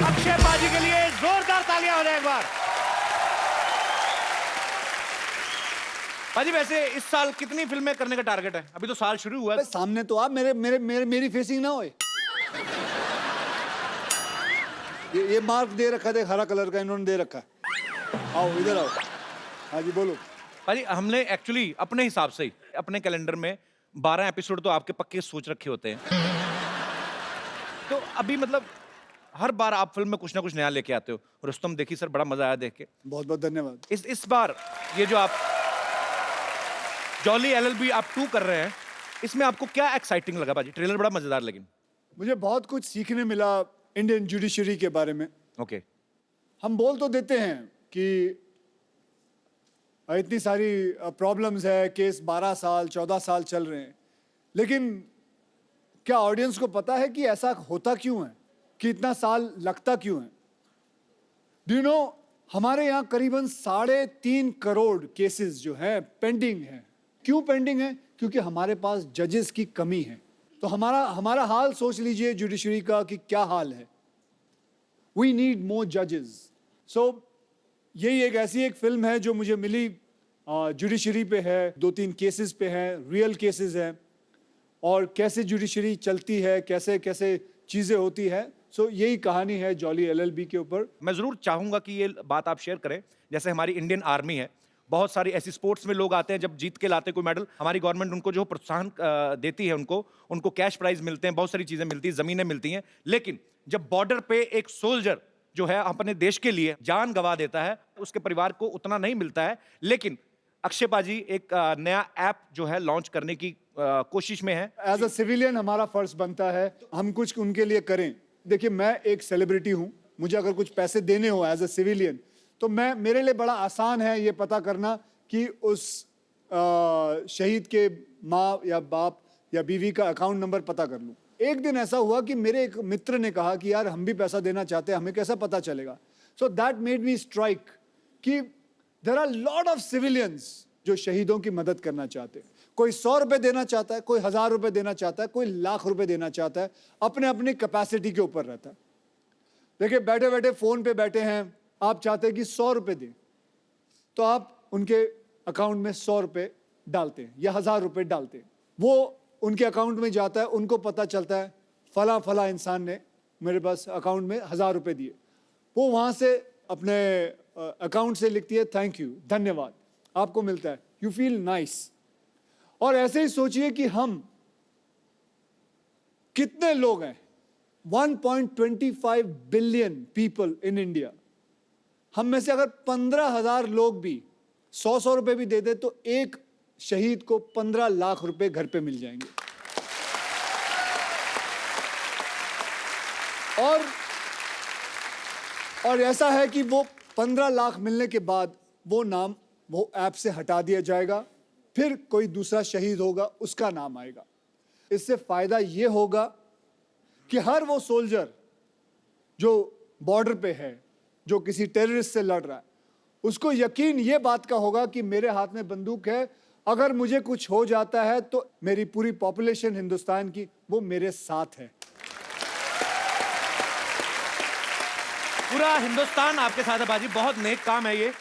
Speaker 5: अक्षय बाजी के लिए जोरदार तालियां हो जाए एक बार। बाजी वैसे इस साल कितनी फिल्में करने का टारगेट है? अभी तो साल शुरू हुआ है।
Speaker 1: सामने तो आप मेरी फेसिंग ना होए। ये मार्क दे रखा था हरा कलर का, इन्होंने दे रखा है। आओ इधर आओ। हाँ जी बोलो।
Speaker 5: भाई हमने एक्चुअली अपने हिसाब से ही अपने कैलेंडर में 12 एपिसोड तो आपके पक्के सोच रखे होते हैं। तो अभी मतलब हर बार आप फिल्म में कुछ ना कुछ नया लेके आते हो। रुस्तम देखी सर, बड़ा मजा आया देख के।
Speaker 1: बहुत बहुत धन्यवाद।
Speaker 5: इस बार ये जो आप जॉली LLB आप 2 कर रहे हैं, इसमें आपको क्या एक्साइटिंग लगा बाजी? ट्रेलर बड़ा मजेदार, लेकिन
Speaker 1: मुझे बहुत कुछ सीखने मिला इंडियन जुडिशरी के बारे में।
Speaker 5: ओके।
Speaker 1: हम बोल तो देते हैं कि इतनी सारी प्रॉब्लम्स है, केस 12 साल 14 साल चल रहे हैं, लेकिन क्या ऑडियंस को पता है कि ऐसा होता क्यों है, कि इतना साल लगता क्यों है? डू यू नो, हमारे यहाँ करीबन 3.5 करोड़ केसेस जो हैं पेंडिंग हैं। क्यों पेंडिंग है? क्योंकि हमारे पास जजेस की कमी है। तो हमारा हाल सोच लीजिए जुडिशरी का कि क्या हाल है। वी नीड मोर जजेस। सो यही एक फिल्म है जो मुझे मिली, जुडिशरी पे है, 2-3 केसेस पे है, रियल केसेस हैं, और कैसे जुडिशरी चलती है, कैसे कैसे चीजें होती है। सो यही कहानी है जॉली LLB के ऊपर।
Speaker 5: मैं जरूर चाहूंगा कि ये बात आप शेयर करें। जैसे हमारी इंडियन आर्मी है, बहुत सारी ऐसी स्पोर्ट्स में लोग आते हैं, जब जीत के लाते हैं कोई मेडल, हमारी गवर्नमेंट उनको जो प्रोत्साहन देती है, उनको कैश प्राइज मिलते हैं, बहुत सारी चीजें मिलती हैं, जमीनें मिलती हैं। लेकिन जब बॉर्डर पे एक सोल्जर जो है अपने देश के लिए जान गंवा देता है, उसके परिवार को उतना नहीं मिलता है। लेकिन अक्षय पाजी एक नया ऐप जो है लॉन्च करने की कोशिश में है।
Speaker 1: एज अ सिविलियन हमारा फर्ज बनता है हम कुछ उनके लिए करें। देखिए, मैं एक सेलिब्रिटी हूं, मुझे अगर कुछ पैसे देने हो एज अ सिविलियन, तो मेरे लिए बड़ा आसान है ये पता करना कि उस शहीद के माँ या बाप या बीवी का अकाउंट नंबर पता कर लूं। एक दिन ऐसा हुआ कि मेरे एक मित्र ने कहा कि यार हम भी पैसा देना चाहते हैं, हमें कैसा पता चलेगा? So that made me strike कि there are lot of civilians जो शहीदों की मदद करना चाहते हैं। कोई 100 रुपए देना चाहता है, कोई 1000 रुपए देना चाहता है, कोई लाख रुपए देना चाहता है, अपने अपनी कैपेसिटी के ऊपर रहता है। देखिए, बैठे बैठे फोन पे बैठे हैं, आप चाहते हैं कि 100 रुपए दें, तो आप उनके अकाउंट में 100 रुपए डालते हैं या 1000 रुपए डालते हैं। वो उनके अकाउंट में जाता है, उनको पता चलता है फला फला इंसान ने मेरे पास अकाउंट में 1000 रुपए दिए। वो वहां से अपने अकाउंट से लिखती है थैंक यू, धन्यवाद, आपको मिलता है, यू फील नाइस। और ऐसे ही सोचिए कि हम कितने लोग हैं, 1.25 बिलियन पीपल इन इंडिया। हम में से अगर 15,000 लोग भी 100 रुपए भी दे दे तो एक शहीद को 15 लाख रुपए घर पे मिल जाएंगे। और ऐसा है कि वो 15 लाख मिलने के बाद वो नाम वो ऐप से हटा दिया जाएगा, फिर कोई दूसरा शहीद होगा, उसका नाम आएगा। इससे फायदा ये होगा कि हर वो सोल्जर जो बॉर्डर पे है, जो किसी टेररिस्ट से लड़ रहा है, उसको यकीन ये बात का होगा कि मेरे हाथ में बंदूक है, अगर मुझे कुछ हो जाता है तो मेरी पूरी पॉपुलेशन हिंदुस्तान की वो मेरे साथ है।
Speaker 5: पूरा हिंदुस्तान आपके साथ है बाजी। बहुत नेक काम है ये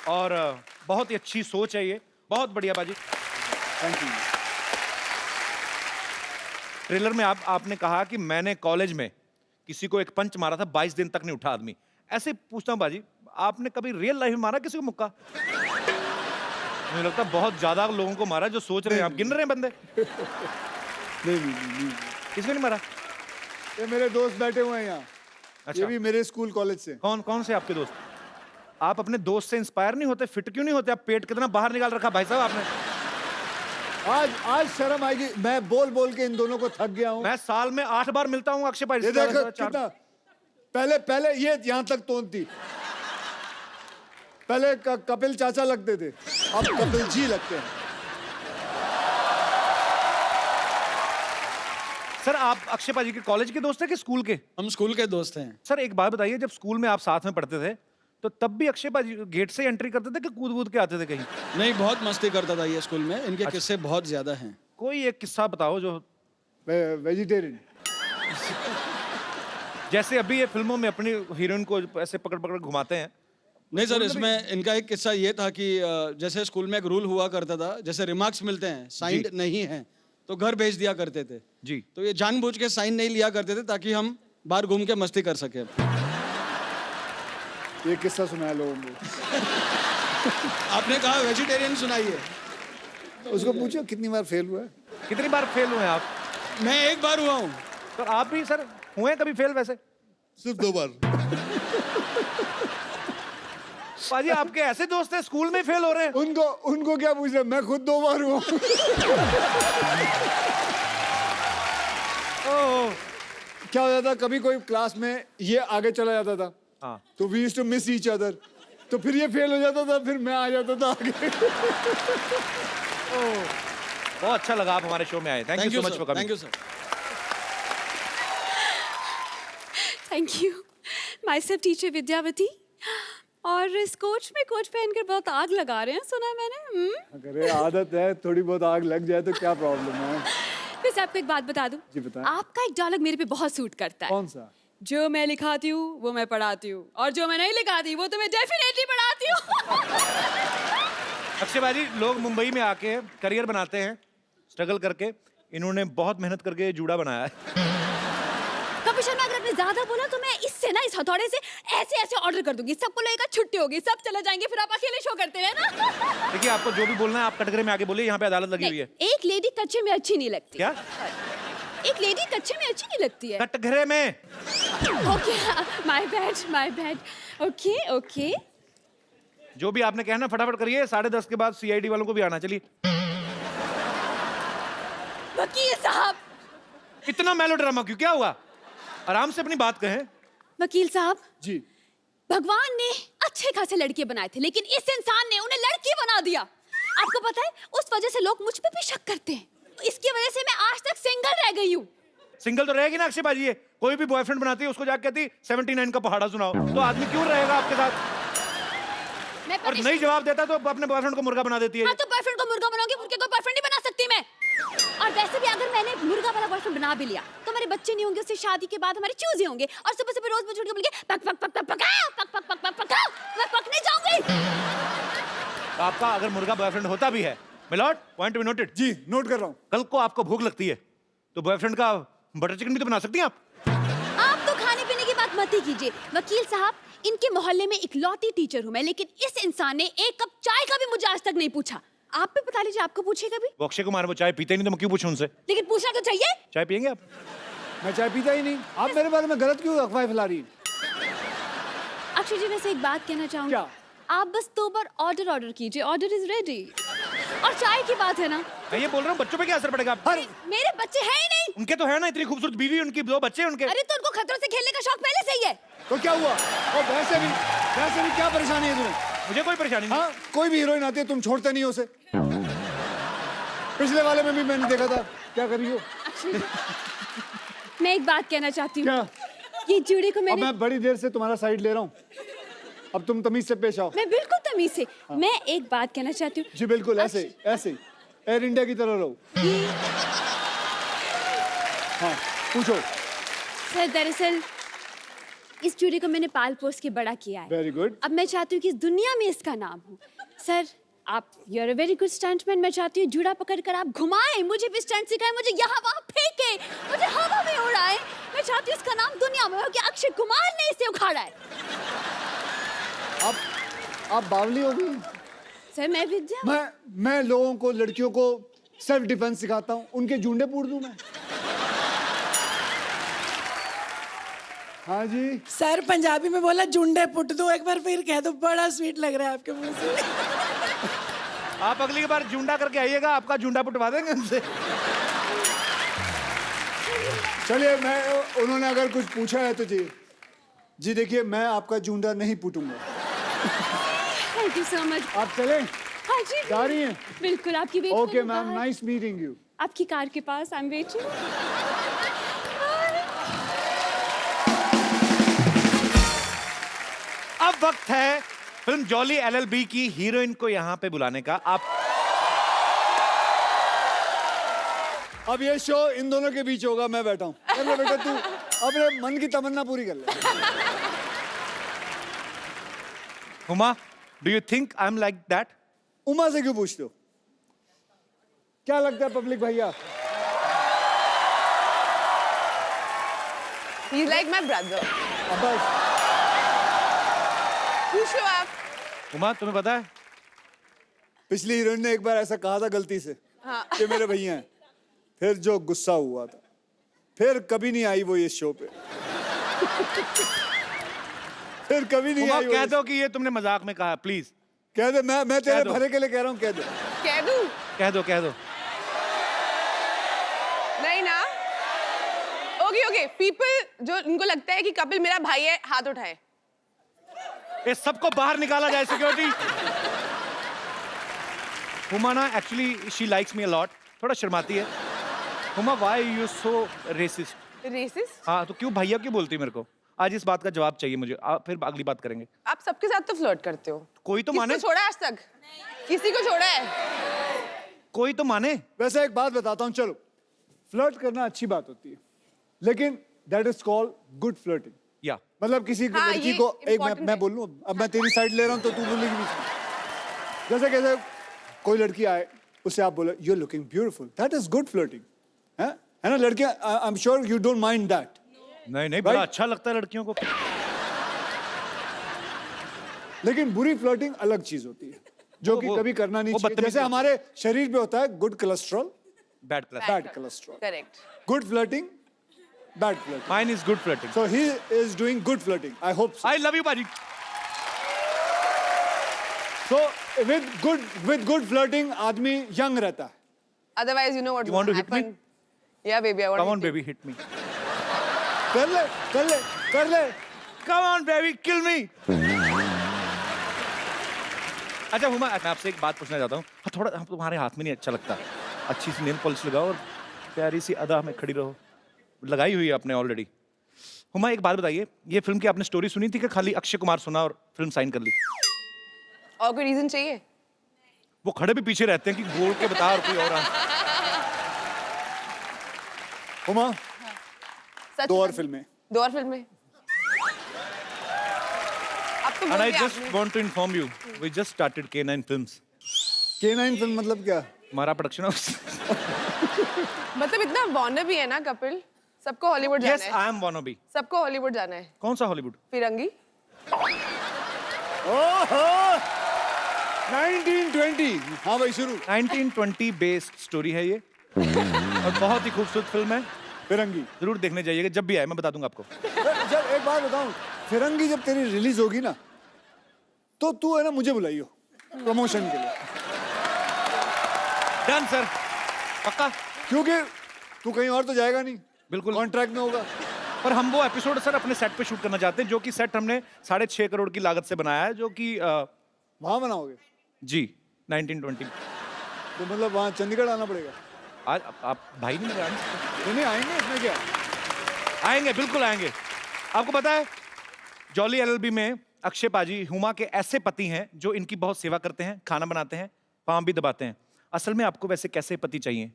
Speaker 5: और बहुत ही अच्छी सोच है ये। बहुत बढ़िया बाजी,
Speaker 1: थैंक यू।
Speaker 5: ट्रेलर में आपने कहा कि मैंने कॉलेज में किसी को एक पंच मारा था, 22 दिन तक नहीं उठा आदमी। ऐसे पूछता हूं बाजी, आपने कभी रियल लाइफ में मारा किसी को मुक्का? मुझे लगता है बहुत ज्यादा लोगों को मारा जो सोच रहे हैं। आप गिन रहे हैं बंदे?
Speaker 1: नहीं।
Speaker 5: किसको नहीं मारा?
Speaker 1: ये मेरे दोस्त बैठे हुए हैं यहाँ।
Speaker 5: अच्छा।
Speaker 1: ये भी मेरे स्कूल कॉलेज से।
Speaker 5: कौन से आपके दोस्त? आप अपने दोस्त से इंस्पायर नहीं होते? फिट क्यों नहीं होते? आप पेट कितना बाहर निकाल रखा भाई साहब आपने।
Speaker 1: आज शर्म आएगी। मैं बोल बोल के इन दोनों को थक गया हूँ।
Speaker 5: मैं साल में 8 बार मिलता हूँ अक्षय भाई
Speaker 1: ये
Speaker 5: से।
Speaker 1: देखो कितना, पहले ये यहाँ तक तोड़ती, पहले कपिल चाचा लगते थे, अब कपिल जी लगते हैं।
Speaker 5: सर आप अक्षय भाई के कॉलेज के दोस्त हैं कि स्कूल के?
Speaker 9: हम स्कूल के दोस्त हैं।
Speaker 5: सर एक बात बताइए, जब स्कूल में आप साथ में पढ़ते थे तो तब भी अक्षय भाई गेट से एंट्री करते थे कि कूद कूद के आते थे कहीं?
Speaker 9: नहीं, बहुत मस्ती करता था ये स्कूल में। इनके किस्से बहुत ज्यादा हैं।
Speaker 5: कोई एक किस्सा बताओ जो
Speaker 1: वेजिटेरियन।
Speaker 5: जैसे अभी ये फिल्मों में अपनी हीरोइन को ऐसे पकड़ पकड़ घुमाते हैं।
Speaker 9: नहीं सर, इसमें इनका एक किस्सा ये था कि जैसे स्कूल में एक रूल हुआ करता था, जैसे रिमार्क्स मिलते हैं साइंड नहीं है तो घर भेज दिया करते थे
Speaker 5: जी।
Speaker 9: तो ये जानबूझ के साइन नहीं लिया करते थे ताकि हम बाहर घूम के मस्ती कर सके।
Speaker 1: ये किस्सा सुनाया लोगों को।
Speaker 9: आपने कहा वेजिटेरियन सुनाइए।
Speaker 1: उसको पूछो कितनी बार फेल हुआ है।
Speaker 5: कितनी बार फेल हुए आप?
Speaker 9: मैं एक बार हुआ हूँ।
Speaker 5: तो आप भी सर हुए कभी फेल? वैसे
Speaker 6: सिर्फ 2 बार।
Speaker 5: पाजी आपके ऐसे दोस्त हैं स्कूल में फेल हो रहे हैं?
Speaker 1: उनको क्या पूछ रहे, मैं खुद 2 बार हुआ। क्या हो जाता, कभी कोई क्लास में ये आगे चला जाता था,
Speaker 5: हाँ।
Speaker 1: तो we used to miss each other, तो फिर ये फेल हो जाता था, फिर मैं आ जाता था आगे।
Speaker 5: बहुत अच्छा लगा आप हमारे शो में आए। Thank you so much for coming.
Speaker 9: Thank you sir.
Speaker 10: Thank you. Myself teacher Vidyavati. और इस कोच में कोच पहनकर बहुत आग लगा रहे हैं, सुना मैंने।
Speaker 1: अरे आदत है, थोड़ी बहुत आग लग जाए तो क्या प्रॉब्लम है।
Speaker 10: वैसे आपको एक बात बता दूं?
Speaker 1: जी बताएं।
Speaker 10: आपका एक डायलॉग मेरे पे बहुत सूट करता है।
Speaker 1: कौन सा?
Speaker 10: जो मैं लिखाती हूँ वो मैं पढ़ाती हूँ, और जो मैं नहीं लिखाती वो तो मैं डेफिनेटली पढ़ाती हूँ।
Speaker 5: अक्षय भाई, लोग मुंबई में आके करियर बनाते हैं स्ट्रगल करके। इन्होंने बहुत मेहनत करके जूड़ा बनाया है।
Speaker 10: कपिल शर्मा, अगर आपने ज्यादा बोला तो मैं इससे ना, इस हथौड़े से ऐसे ऐसे ऑर्डर कर दूंगी, सबको लगेगा छुट्टी होगी, सब चले जाएंगे, फिर आप अकेले शो करते रहना।
Speaker 5: देखिए आपको जो भी बोलना है आप कटघरे में आके बोलिए, यहाँ पे अदालत लगी हुई है।
Speaker 10: एक लेडी कच्चे में अच्छी नहीं लगती।
Speaker 5: क्या?
Speaker 10: एक लेडी कच्चे में अच्छी नहीं लगती है।
Speaker 5: कटघरे में?
Speaker 10: Okay, my bad. ओके।
Speaker 5: जो भी आपने कहना फटाफट करिए, 10:30 के बाद CID वालों को भी आना। चलिए।
Speaker 10: वकील साहब।
Speaker 5: इतना मेलोड्रामा क्यों? क्या हुआ? आराम से अपनी बात कहें।
Speaker 10: वकील साहब
Speaker 1: जी।
Speaker 10: भगवान ने अच्छे खासे लड़के बनाए थे, लेकिन इस इंसान ने उन्हें लड़की बना दिया। आपको पता है, उस वजह से लोग मुझ पे भी शक करते हैं। इसकी वजह से मैं आज तक सिंगल रह गई हूँ।
Speaker 5: सिंगल तो रहेगी ना अक्षय बाजी। ये कोई भी बॉयफ्रेंड बनाती है उसको जाके कहती 79 का पहाड़ा सुनाओ, तो आदमी क्यों रहेगा आपके साथ?
Speaker 10: मैं
Speaker 5: और नहीं जवाब देता तो अपने बॉयफ्रेंड को मुर्गा बना देती है।
Speaker 10: हाँ, तो बॉयफ्रेंड को मुर्गा बनाऊंगी, मुर्गे को बॉयफ्रेंड नहीं बना सकती मैं। और वैसे भी अगर मैंने मुर्गा वाला बॉयफ्रेंड बना भी लिया तो हमारे बच्चे नहीं होंगे, उससे शादी के बाद हमारे चूजे होंगे, और सुबह सुबह रोज मुझे उठ के बोलेंगे पक पक पक पक पकाओ, पक पक पक पक पकाओ, मैं पकने जाऊंगी।
Speaker 5: तो आपका अगर मुर्गा बॉयफ्रेंड होता भी है, my lord, point to be noted.
Speaker 1: जी नोट कर रहा हूँ।
Speaker 5: कल को आपको भूख लगती है तो बॉयफ्रेंड का बटर चिकन भी तो बना सकती हैं आप।
Speaker 10: आप तो खाने पीने की बात मत ही कीजिए। वकील साहब, इनके मोहल्ले में इकलौती टीचर हूँ मैं, लेकिन इस इंसान ने एक कप चाय का भी मुझे आज तक नहीं पूछा। आप भी बता लीजिए, आपको पूछे कभी?
Speaker 5: वो अक्षय कुमार वो चाय पीते नहीं तो मैं क्यों पूछूं उनसे?
Speaker 10: लेकिन पूछना तो चाहिए।
Speaker 5: चाय पियेंगे आप?
Speaker 1: मैं चाय पीता ही नहीं। आप मेरे बारे में गलत क्यों अफवाह फैला रही हैं?
Speaker 10: अक्षय जी, वैसे एक बात कहना चाहूंगी।
Speaker 1: क्या?
Speaker 10: आप बस 2 बार ऑर्डर कीजिए, ऑर्डर इज रेडी। और चाय की बात है ना,
Speaker 5: मैं ये बोल रहा हूँ बच्चों पे क्या असर पड़ेगा?
Speaker 10: मेरे बच्चे हैं ही नहीं।
Speaker 5: उनके तो है ना, इतनी खूबसूरत बीवी, उनकी 2 बच्चे हैं उनके।
Speaker 10: अरे तो उनको खतरों से खेलने का शौक पहले से ही है।
Speaker 1: तो क्या हुआ? और वैसे भी क्या परेशानी है तुम्हें?
Speaker 5: मुझे कोई परेशानी नहीं।
Speaker 1: हाँ, कोई भी हीरोइन आती है तुम छोड़ते नहीं हो उसे। पिछले वाले में भी मैंने देखा था, क्या कर रही हो?
Speaker 10: मैं एक बात कहना चाहती हूँ।
Speaker 1: क्या?
Speaker 10: ये जूड़े को
Speaker 1: अब
Speaker 10: मैंने,
Speaker 1: मैं बड़ी देर से तुम्हारा साइड ले रहा हूँ, अब तुम तमीज से पेश आओ।
Speaker 10: मैं बिल्कुल तमीज से। मैं एक बात कहना चाहती हूँ।
Speaker 1: जी बिल्कुल, ऐसे एयर इंडिया की तरह रहो। हाँ पूछो।
Speaker 10: सर दरअसल इस जूड़े को मैंने पाल पोस के बड़ा किया है।
Speaker 1: Very good.
Speaker 10: अब मैं चाहती हूँ कि इस दुनिया में इसका नाम हो। सर आप, you are a very good stuntman. मैं चाहती हूँ जूड़ा पकड़ कर आप घुमाएं, मुझे भी स्टंट सिखाएं, मुझे यहाँ वहाँ फेंके, मुझे हवा में उड़ाएं। मैं चाहती हूँ इसका नाम दुनिया में हो कि अक्षय कुमार ने इसे उखाड़ा है।
Speaker 1: आप बावली हो गई।
Speaker 10: सर मैं विद्या,
Speaker 1: मैं लोगों को, लड़कियों को सेल्फ डिफेंस सिखाता हूँ, उनके जूंडे पूर दूं मैं? हाँ जी
Speaker 11: सर, पंजाबी में बोला जुंडे पुट दो, एक बार फिर कह दो, बड़ा स्वीट लग रहा है आपके मुंह से।
Speaker 5: आप अगली बार जूंडा करके आइएगा, आपका जूंडा पुटवा देंगे उनसे।
Speaker 1: चलिए, मैं उन्होंने अगर कुछ पूछा है तो जी देखिए, मैं आपका जूंडा नहीं पूटूंगा।
Speaker 10: Thank you so much.
Speaker 1: आप चलें?
Speaker 10: हाँ जी,
Speaker 1: जा रही हैं?
Speaker 10: बिल्कुल आपकी wait
Speaker 1: okay ma'am, nice meeting you.
Speaker 10: आपकी कार के पास आई एम वेटिंग।
Speaker 5: अब वक्त है फिल्म जॉली एलएलबी की हीरोइन को यहाँ पे बुलाने का। आप
Speaker 1: अब ये शो इन दोनों के बीच होगा, मैं बैठा हूँ। चल बेटा, तू अपने मन की तमन्ना पूरी कर ले।
Speaker 5: Huma, do you think I am like that?
Speaker 1: Uma से क्यों पूछते हो? क्या लगता है पब्लिक भैया?
Speaker 11: He's like my brother.
Speaker 1: अब बस।
Speaker 11: पूछो आप।
Speaker 5: हुमा, तुम्हें पता है
Speaker 1: पिछली हीरोइन ने एक बार ऐसा कहा था गलती से
Speaker 11: हाँ।
Speaker 1: कि मेरे भैया हैं, फिर जो गुस्सा हुआ था, फिर कभी नहीं आई वो इस शो पे। फिर कभी नहीं
Speaker 5: हुमा,
Speaker 1: आई वो
Speaker 5: कह
Speaker 1: इस-
Speaker 5: दो कि ये तुमने मजाक में कहा, प्लीज
Speaker 1: कह दे। मैं तेरे
Speaker 5: कह दो।
Speaker 1: भले के लिए कह रहा हूँ, कह दे।
Speaker 11: कह दूं?
Speaker 5: कह दो, कह दो।
Speaker 11: नहीं ना? ओके, पीपल जो इनको लगता है कि कपिल मेरा भाई है, हाथ उठाए।
Speaker 5: ये सबको बाहर निकाला जाए, सिक्योरिटी। हुमा ना actually she likes me a lot, थोड़ा शर्माती है। Huma, why you so racist?
Speaker 11: Racist?
Speaker 5: हाँ, तो क्यों भैया क्यों बोलती है मेरे को? आज इस बात का जवाब चाहिए मुझे, फिर अगली बात करेंगे।
Speaker 11: आप सबके साथ तो फ्लर्ट करते हो।
Speaker 5: कोई तो माने।
Speaker 11: किसको छोड़ा आज तक? किसी को छोड़ा है?
Speaker 5: कोई तो माने।
Speaker 1: वैसे एक बात बताता हूँ, चलो, फ्लर्ट करना अच्छी बात होती है, लेकिन that is called good flirting.
Speaker 5: या
Speaker 1: मतलब किसी
Speaker 11: हाँ,
Speaker 1: लड़की
Speaker 11: ये
Speaker 1: को एक
Speaker 11: important
Speaker 1: मैं
Speaker 11: है।
Speaker 1: बोल लूं, अब मैं तेरी साइड ले रहा हूं तो तू बोलेगी बीच में। जैसे कैसे कोई लड़की आए, उससे आप बोले you are looking beautiful, that is good flirting. है ना लड़कियां? I am sure you don't mind that.
Speaker 5: नहीं, बड़ा अच्छा लगता है लड़कियों को।
Speaker 1: लेकिन बुरी फ्लर्टिंग अलग चीज होती है, जो कि कभी करना नहीं
Speaker 5: वो
Speaker 1: चाहिए।
Speaker 5: बदतमीजी
Speaker 1: जैसे हमारे शरीर पे होता है good cholesterol,
Speaker 5: bad class.
Speaker 1: Bad cholesterol.
Speaker 11: Correct.
Speaker 1: Good flirting, bad flirting.
Speaker 5: Mine is good flirting.
Speaker 1: So he is doing good flirting. I hope so.
Speaker 5: I love you बाजी।
Speaker 1: So with good flirting आदमी young रहता है।
Speaker 11: Otherwise, you know what
Speaker 5: You want to hit me?
Speaker 11: happen? Yeah, baby, I want
Speaker 5: Come
Speaker 11: to
Speaker 5: on
Speaker 11: hit you.
Speaker 5: baby, hit me.
Speaker 1: कर ले।
Speaker 5: Come on baby, kill me. अच्छा हुमा, मैं आपसे एक बात पूछना चाहता हूँ। हाँ, थोड़ा हम तुम्हारे हाथ में नहीं अच्छा लगता। अच्छी सी नेल पॉलिश लगाओ और प्यारी सी अदा में खड़ी रहो। लगाई हुई है आपने ऑलरेडी। हुमा, एक बात बताइए, ये फिल्म की आपने स्टोरी सुनी थी कि खाली अक्षय कुमार सुना और फिल्म साइन कर ली?
Speaker 11: और कोई रीजन चाहिए?
Speaker 5: वो खड़े भी पीछे रहते हैं कि बोल के बता और कोई और आ।
Speaker 1: हुमा,
Speaker 11: सच
Speaker 1: 2 और
Speaker 11: में?
Speaker 1: फिल्में।
Speaker 11: 2 और फिल्में? अब तो
Speaker 5: And
Speaker 11: बोल
Speaker 5: I
Speaker 11: दिया
Speaker 5: just
Speaker 11: आपने।
Speaker 5: want to inform you, we just started K9 Films.
Speaker 1: K9 film मतलब क्या?
Speaker 5: हमारा प्रोडक्शन हाउस।
Speaker 11: मतलब इतना वॉर्नर भी है ना कपिल, सबको हॉलीवुड जाना
Speaker 5: Yes,
Speaker 11: है।
Speaker 5: I am wannabe.
Speaker 11: सबको हॉलीवुड जाना है।
Speaker 5: कौन सा हॉलीवुड?
Speaker 11: फिरंगी।
Speaker 1: ओहो 1920। हाँ भाई, शुरू।
Speaker 5: 1920 बेस्ड स्टोरी है ये और बहुत ही खूबसूरत फिल्म है।
Speaker 1: फिरंगी
Speaker 5: जरूर देखने जाइएगा, जब भी आए मैं बता दूंगा आपको।
Speaker 1: जब एक बात बताऊं, फिरंगी जब तेरी रिलीज होगी ना, तो तू है ना मुझे बुलाइयो प्रमोशन के लिए।
Speaker 5: डन सर, पक्का।
Speaker 1: क्योंकि तू कहीं और तो जाएगा नहीं,
Speaker 5: बिल्कुल
Speaker 1: कॉन्ट्रैक्ट में होगा।
Speaker 5: पर हम वो एपिसोड सर अपने सेट पे शूट करना चाहते हैं, जो कि सेट हमने 6.5 करोड़ की लागत से बनाया है, जो कि
Speaker 1: वहां बनाओगे?
Speaker 5: जी 1920।
Speaker 1: तो मतलब वहां चंडीगढ़ आना पड़ेगा?
Speaker 5: आज आप भाई नहीं आने सकते?
Speaker 1: नहीं आएंगे, इसमें क्या?
Speaker 5: आएंगे, बिल्कुल आएंगे। आपको पता है जॉली एलएलबी में अक्षय पाजी हुमा के ऐसे पति हैं जो इनकी बहुत सेवा करते हैं, खाना बनाते हैं, पाँव भी दबाते हैं। असल में आपको वैसे कैसे पति चाहिए?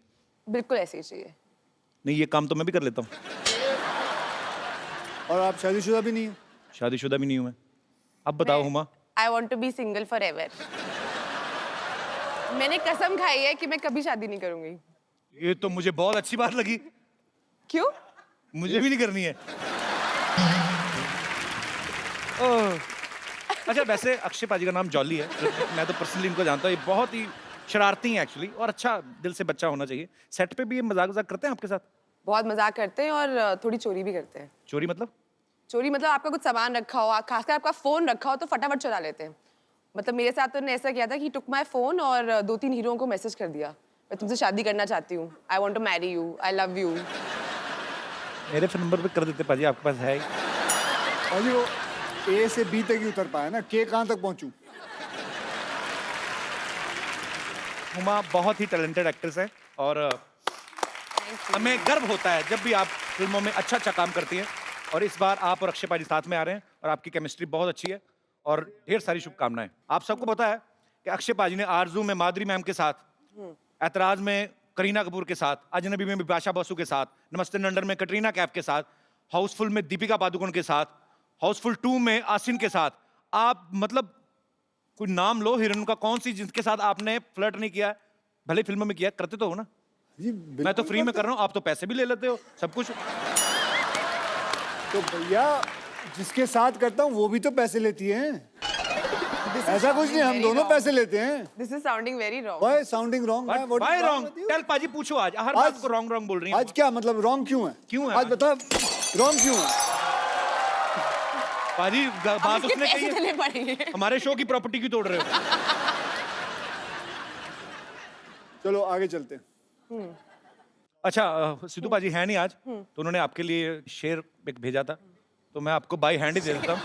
Speaker 11: बिल्कुल ऐसे ही चाहिए।
Speaker 5: नहीं, ये काम तो मैं भी कर लेता हूँ।
Speaker 1: और आप शादीशुदा भी नहीं है?
Speaker 5: शादीशुदा भी नहीं हूँ मैं। अब बताओ Huma.
Speaker 11: I want to be single forever. मैंने कसम खाई है कि मैं कभी शादी नहीं करूंगी।
Speaker 5: ये तो मुझे बहुत अच्छी बात लगी।
Speaker 11: क्यों?
Speaker 5: मुझे भी नहीं करनी है। ओह। अच्छा, वैसे अक्षय पाजी का नाम जॉली है, मैं तो पर्सनली इनको जानता हूँ। ये बहुत ही शरारती हैं एक्चुअली, और अच्छा दिल से बच्चा होना चाहिए। सेट पे भी ये मजाक करते हैं आपके साथ?
Speaker 11: बहुत मजाक करते हैं और थोड़ी चोरी भी करते हैं।
Speaker 5: चोरी मतलब?
Speaker 11: चोरी मतलब आपका कुछ सामान रखा हो, खासकर आपका फोन रखा हो तो फटाफट चुरा लेते हैं। मतलब मेरे साथ तो उन्होंने ऐसा किया था कि टुक माई फोन और 2-3 हीरोओं को मैसेज कर दिया, मैं तुमसे शादी करना चाहती हूँ, I want to marry you, I love you.
Speaker 5: मेरे फोन नंबर पे कर देते पाजी, आपके पास है ही।
Speaker 1: पाजी वो ए से बी तक ही उतर पाया ना, के कहाँ तक पहुंचूं?
Speaker 5: हुमा बहुत ही टैलेंटेड एक्ट्रेस है और हमें गर्व होता है जब भी आप फिल्मों में अच्छा काम करती हैं। और इस बार आप और अक्षय पाजी साथ में आ रहे हैं और आपकी केमिस्ट्री बहुत अच्छी है और ढेर सारी शुभकामनाएं। आप सबको पता है कि अक्षय पाजी ने आरजू में माधुरी मैम के साथ, ऐतराज में करीना कपूर के साथ, अजनबी में बिपाशा बसु के साथ, नमस्ते नंदन में कटरीना कैफ के साथ, हाउसफुल में दीपिका पादुकोण के साथ, हाउसफुल 2 में आसिन के साथ, आप मतलब कोई नाम लो हीरोइन का, कौन सी जिसके साथ आपने फ्लर्ट नहीं किया? भले फिल्मों में किया, करते तो हो ना?
Speaker 1: जी
Speaker 5: मैं तो फ्री में कर रहा हूँ, आप तो पैसे भी ले लेते हो, सब कुछ।
Speaker 1: तो भैया जिसके साथ करता हूँ वो भी तो पैसे लेती है। ऐसा कुछ नहीं, हम दोनों पैसे लेते हैं।
Speaker 11: This is sounding very wrong.
Speaker 1: Why sounding wrong?
Speaker 5: Why wrong? Tell पाजी पूछो आज, हर बात को रॉन्ग बोल रही हैं।
Speaker 1: आज क्या मतलब रॉन्ग क्यों है?
Speaker 5: क्यों है?
Speaker 1: आज बता रॉन्ग क्यों है?
Speaker 5: पाजी बात उसने कही
Speaker 11: देने
Speaker 5: है,
Speaker 11: पड़ेंगे।
Speaker 5: हमारे शो की प्रॉपर्टी क्यों तोड़ रहे हो?
Speaker 1: चलो आगे चलते हैं।
Speaker 5: अच्छा सिद्धू पाजी है नहीं आज, तो उन्होंने आपके लिए शेर एक भेजा था, तो मैं आपको बाई हैंड ही दे देता हूँ।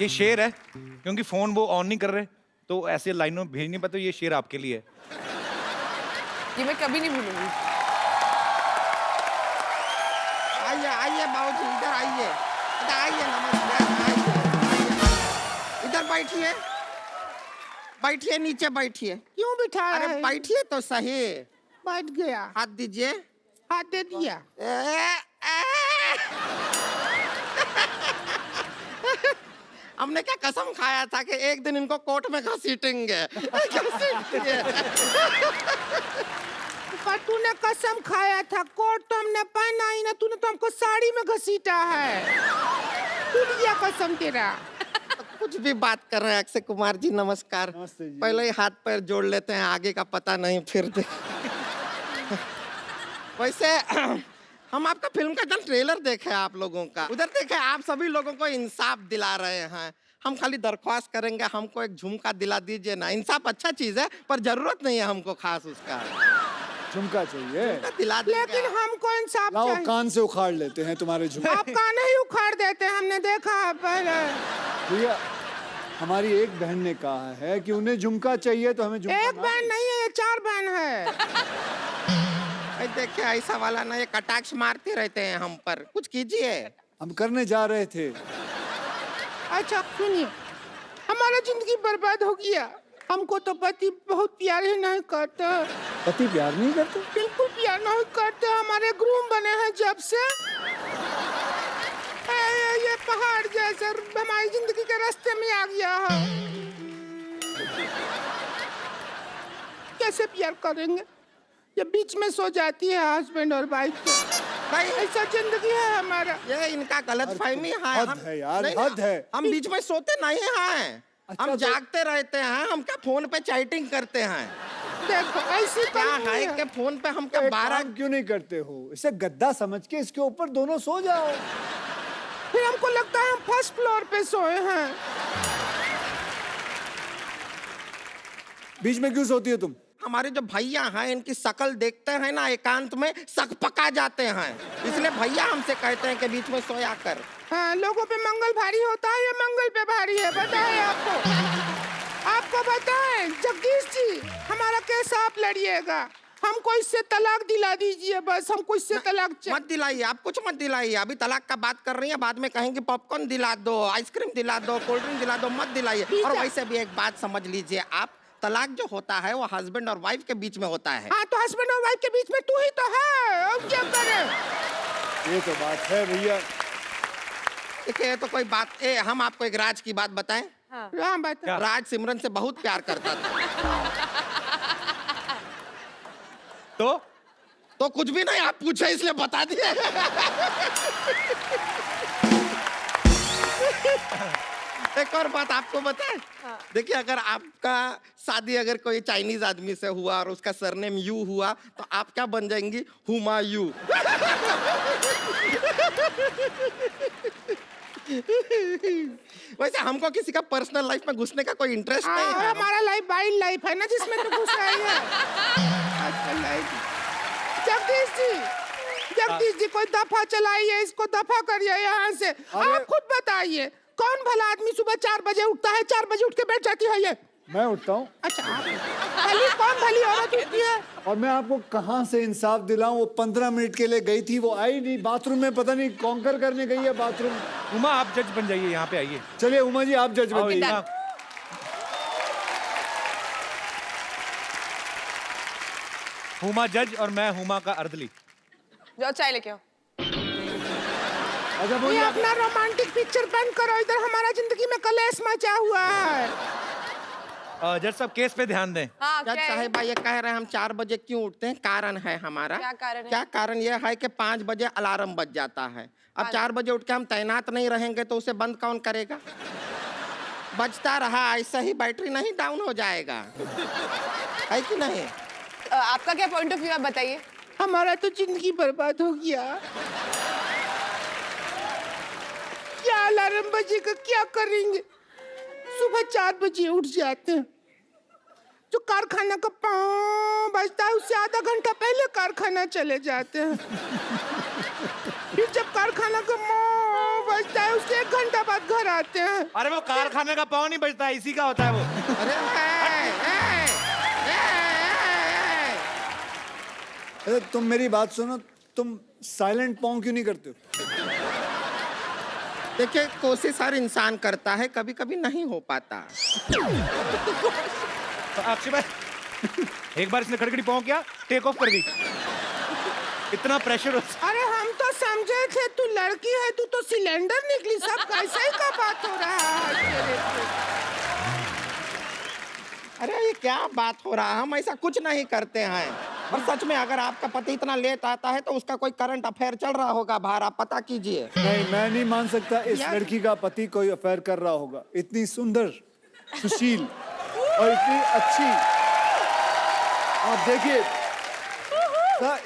Speaker 5: ये शेर है, क्योंकि फोन वो ऑन नहीं कर रहे तो ऐसे लाइनों में भेज नहीं पाते, ये शेर आपके लिए है।
Speaker 11: ये मैं कभी नहीं भूलूंगी।
Speaker 12: आइए आइए बाबूजी, इधर आइए, इधर आइए, नमस्कार, आइए, इधर बैठिए, बैठिए, नीचे बैठिए। क्यों बिठा? अरे बैठिए तो सही। बैठ गया। हाथ दीजिए। हाथ दे दिया। हमने क्या कसम खाया था कि एक दिन इनको कोर्ट में घसीटेंगे। पर तूने कसम खाया था, कोट तो हमने पहना ही ना, तूने तो हमको साड़ी में घसीटा है। टूट गया कसम तेरा। कुछ भी बात कर रहे हैं अक्षय कुमार जी, नमस्कार।
Speaker 1: नमस्ते जी।
Speaker 12: पहले ही हाथ पैर जोड़ लेते हैं, आगे का पता नहीं फिर वैसे हम आपका फिल्म का कल ट्रेलर देखे आप लोगों का, उधर देखे आप सभी लोगों को इंसाफ दिला रहे हैं। हम खाली दरख्वास्त करेंगे, हमको एक झुमका दिला दीजिए ना। इंसाफ अच्छा चीज है पर जरूरत नहीं है हमको खास उसका।
Speaker 1: झुमका चाहिए?
Speaker 12: दिला लेकिन हमको इंसाफ
Speaker 1: लाओ
Speaker 12: चाहिए।
Speaker 1: कान से उखाड़ लेते हैं तुम्हारे झुमके।
Speaker 12: आप कान ही उखाड़ देते हैं, हमने देखा है पहले।
Speaker 1: भैया हमारी एक बहन ने कहा है कि उन्हें झुमका चाहिए तो हमें झुमका।
Speaker 12: एक बहन नहीं है, ये 4 बहन है। देखिए ऐसा वाला ना, ये कटाक्ष मारते रहते हैं हम पर, कुछ कीजिए।
Speaker 1: हम करने जा रहे थे।
Speaker 12: अच्छा सुनिए, हमारा जिंदगी बर्बाद हो गया। हमको तो पति बहुत प्यार ही नहीं करते।
Speaker 1: पति प्यार नहीं करते?
Speaker 12: बिल्कुल प्यार नहीं करते। हमारे ग्रूम बने हैं जब से, ये पहाड़ जैसे हमारी जिंदगी के रास्ते में आ गया है। कैसे प्यार करेंगे? ये बीच में सो जाती है हस्बैंड और वाइफ को। भाई ऐसा जिंदगी है हमारा। ये इनका गलत फहमी है।
Speaker 1: हद है यार, हद है।
Speaker 12: हम बीच में सोते नहीं हैं।
Speaker 1: अच्छा,
Speaker 12: हम
Speaker 1: तो-
Speaker 12: जागते रहते हैं। हम क्या फोन पे चैटिंग करते हैं। देखो ऐसी क्या है कि फोन पे हम क्या 12
Speaker 1: क्यों नहीं करते हो? इसे गद्दा समझ के इसके ऊपर दोनों सो जाओ।
Speaker 12: फिर हमको लगता है हम फर्स्ट फ्लोर पे सोए हैं।
Speaker 1: बीच में क्यों सोती हो तुम?
Speaker 12: हमारे जो भैया हैं इनकी शकल देखते हैं ना, एकांत में सक पका जाते हैं, इसलिए भैया हमसे कहते हैं कि बीच में सोया कर। हाँ, लोगों पे मंगल भारी होता है, ये मंगल पे भारी है। बताएं आपको, आपको बताएं जगदीश जी, हमारा केस आप लड़िएगा। हमको इससे तलाक दिला दीजिए बस। हमको इससे तलाक मत दिलाइए, आप कुछ मत दिलाइए। अभी तलाक का बात कर रही है, बाद में कहेंगे पॉपकॉर्न दिला दो, आइसक्रीम दिला दो, कोल्ड ड्रिंक दिला दो, मत दिलाइए। और वैसे भी एक बात समझ लीजिए आप, तलाक जो होता है वो हस्बैंड और वाइफ के बीच में होता है। हाँ, तो हस्बैंड और वाइफ के बीच में तू ही तो है, अब क्या करें?
Speaker 1: ये तो बात है भैया।
Speaker 12: देखिए तो कोई बात हम आपको एक राज की बात बताएं। हाँ बता। राज सिमरन से बहुत प्यार करता था। तो कुछ भी नहीं, आप पूछे इसलिए बता दिए। एक और बात आपको बताएं। देखिए, अगर आपका शादी अगर कोई चाइनीज आदमी से हुआ और उसका सरनेम यू हुआ तो आप क्या बन जाएंगी? हुमायूं। वैसे हमको किसी का पर्सनल लाइफ में घुसने का कोई इंटरेस्ट नहीं है।
Speaker 6: हमारा लाइफ वाइल्ड लाइफ है ना, जिसमें तो घुस रही है। जगदीश जी कोई दफा चलाइए, इसको दफा करिए यहाँ से। आप खुद बताइए, कौन भला आदमी सुबह 4 बजे उठता है, 4 बजे उठ के बैठ जाती है ये?
Speaker 1: मैं उठता हूँ।
Speaker 6: अच्छा, कौन भली औरत उठती है?
Speaker 1: और मैं आपको कहाँ से इंसाफ दिलाऊं? वो 15 मिनट के लिए गई थी, वो आई नहीं, बाथरूम में पता नहीं कॉन्कर करने गई है बाथरूम।
Speaker 5: उमा आप जज बन जाइए, यहाँ पे आइए।
Speaker 1: चलिए उमा जी आप जज बन जाइए।
Speaker 5: हुमा जज और मैं हुमा का अर्दली।
Speaker 11: जाओ चाय लेके आओ।
Speaker 1: अच्छा
Speaker 6: ये अपना रोमांटिक पिक्चर बंद करो, इधर हमारा जिंदगी में कलेश मचा हुआ है।
Speaker 5: जज साहब केस पे ध्यान दें।
Speaker 12: जज साहिबा ये कह रहे हैं हम 4 बजे क्यों उठते हैं? कारण है हमारा।
Speaker 11: क्या कारण है?
Speaker 12: क्या कारण ये है कि 5 बजे अलार्म बज जाता है। अब 4 बजे उठ के हम तैनात नहीं रहेंगे तो उसे बंद कौन करेगा? बजता रहा ऐसा ही बैटरी नहीं डाउन हो जाएगा, है कि नहीं?
Speaker 11: आपका क्या पॉइंट ऑफ व्यू, आप बताइए।
Speaker 6: हमारा तो जिंदगी बर्बाद हो गया। क्या अलार्म बजेगा, क्या करेंगे? सुबह 4 बजे उठ जाते हैं, जो कारखाना का पाँव बजता है उससे आधा घंटा पहले कारखाना चले जाते हैं। फिर जब कारखाना का पाँव बजता है उससे 1 घंटा बाद घर आते हैं।
Speaker 5: अरे वो कारखाने का पाँव नहीं बजता है, इसी का होता है वो।
Speaker 12: अरे
Speaker 1: अरे तुम मेरी बात सुनो, तुम साइलेंट पॉन्ग क्यों नहीं करते हो?
Speaker 12: देखिए, कोशिश हर इंसान करता है, कभी कभी नहीं हो पाता।
Speaker 5: अक्षय भाई, एक बार इसने खड़खड़ी पाँव किया, टेक ऑफ कर दी। इतना प्रेशर।
Speaker 6: अरे हम तो समझे थे तू लड़की है, तू तो सिलेंडर निकली। सब कैसे ही का बात हो रहा है?
Speaker 12: अरे ये क्या बात हो रहा है? हम ऐसा कुछ नहीं करते हैं। और सच में अगर आपका पति इतना लेट आता है तो उसका कोई करंट अफेयर चल रहा होगा बाहर, आप पता कीजिए।
Speaker 1: नहीं, मैं नहीं मान सकता इस लड़की का पति कोई अफेयर कर रहा होगा। इतनी सुंदर, सुशील और इतनी अच्छी। आप देखिए,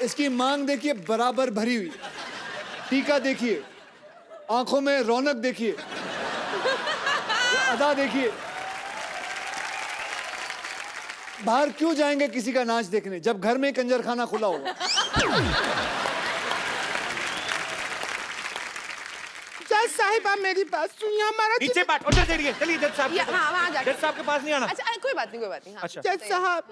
Speaker 1: इसकी मांग देखिए बराबर भरी हुई, टीका देखिए, आंखों में रौनक देखिए, अदा देखिए। बाहर क्यों जाएंगे किसी का नाच देखने जब घर में कंजरखाना खुला होगा?
Speaker 6: जज साहिबा मेरी बात सुनिए, हमारा
Speaker 5: नीचे बैठ, उधर चलिए, चलिए जज साहब।
Speaker 11: हाँ, वहाँ जाके।
Speaker 5: जज साहब के पास नहीं आना।
Speaker 11: अच्छा, कोई बात नहीं, कोई बात नहीं। हाँ।
Speaker 5: अच्छा।
Speaker 6: जज साहब,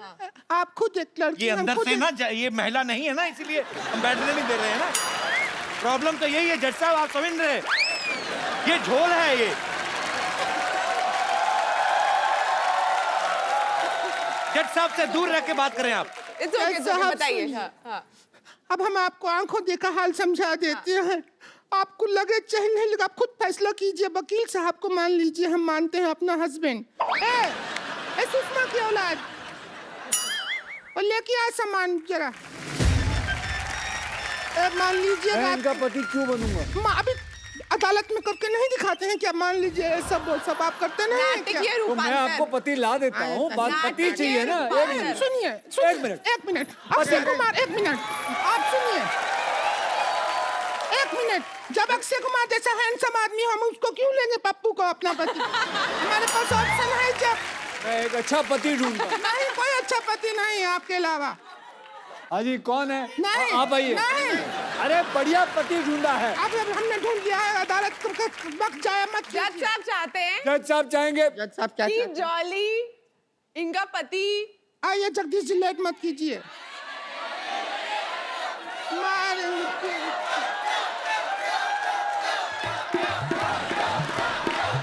Speaker 6: आप खुद एक लड़की,
Speaker 5: ये
Speaker 6: हम
Speaker 5: अंदर
Speaker 6: खुद
Speaker 5: से ना, ये महिला नहीं है ना, इसीलिए हम बैठने नहीं दे रहे हैं ना। प्रॉब्लम तो यही है जज साहब, आप समझ रहे हैं? ये झोल है ये। जज साहब से दूर रह के बात करें आप।
Speaker 11: बताइए। हाँ।
Speaker 6: अब हम आपको आंखों देखा हाल समझा देते हैं। आपको लगे चाहे नहीं लगे, आप खुद फैसला कीजिए। वकील साहब को मान लीजिए, हम मानते हैं अपना हस्बैंड। ए सुषमा की औलाद, और लेके आ सामान जरा। मान लीजिए
Speaker 1: मैं इनका पति क्यों बनूंगा?
Speaker 6: अभी अदालत में करके नहीं दिखाते हैं क्या? मान लीजिए सब आप करते नहीं हैं क्या?
Speaker 1: तो मैं आपको पति ला देता हूँ, बात पति चाहिए ना।
Speaker 6: सुनिए, एक मिनट, अक्षय कुमार, एक मिनट, आप सुनिए, एक मिनट। जब अक्षय कुमार जैसा हैंडसम आदमी, हम उसको क्यों लेंगे पप्पू को अपना पति? हमारे पास ऑप्शन है। जब
Speaker 1: मैं एक अच्छा पति ढूंढूंगा।
Speaker 6: नहीं, कोई अच्छा पति नहीं है आपके अलावा।
Speaker 1: हाजी कौन है?
Speaker 6: नहीं,
Speaker 1: आप आइए। अरे बढ़िया पति ढूंढा है।
Speaker 6: अब हमने ढूंढ लिया है, अदालत वक्त जाया मत।
Speaker 11: जज साहब चाहते हैं,
Speaker 1: जज साहब चाहेंगे।
Speaker 12: जज साहब क्या
Speaker 11: कि जॉली इनका पति।
Speaker 6: आइए जगदीश जी, लेट मत कीजिए।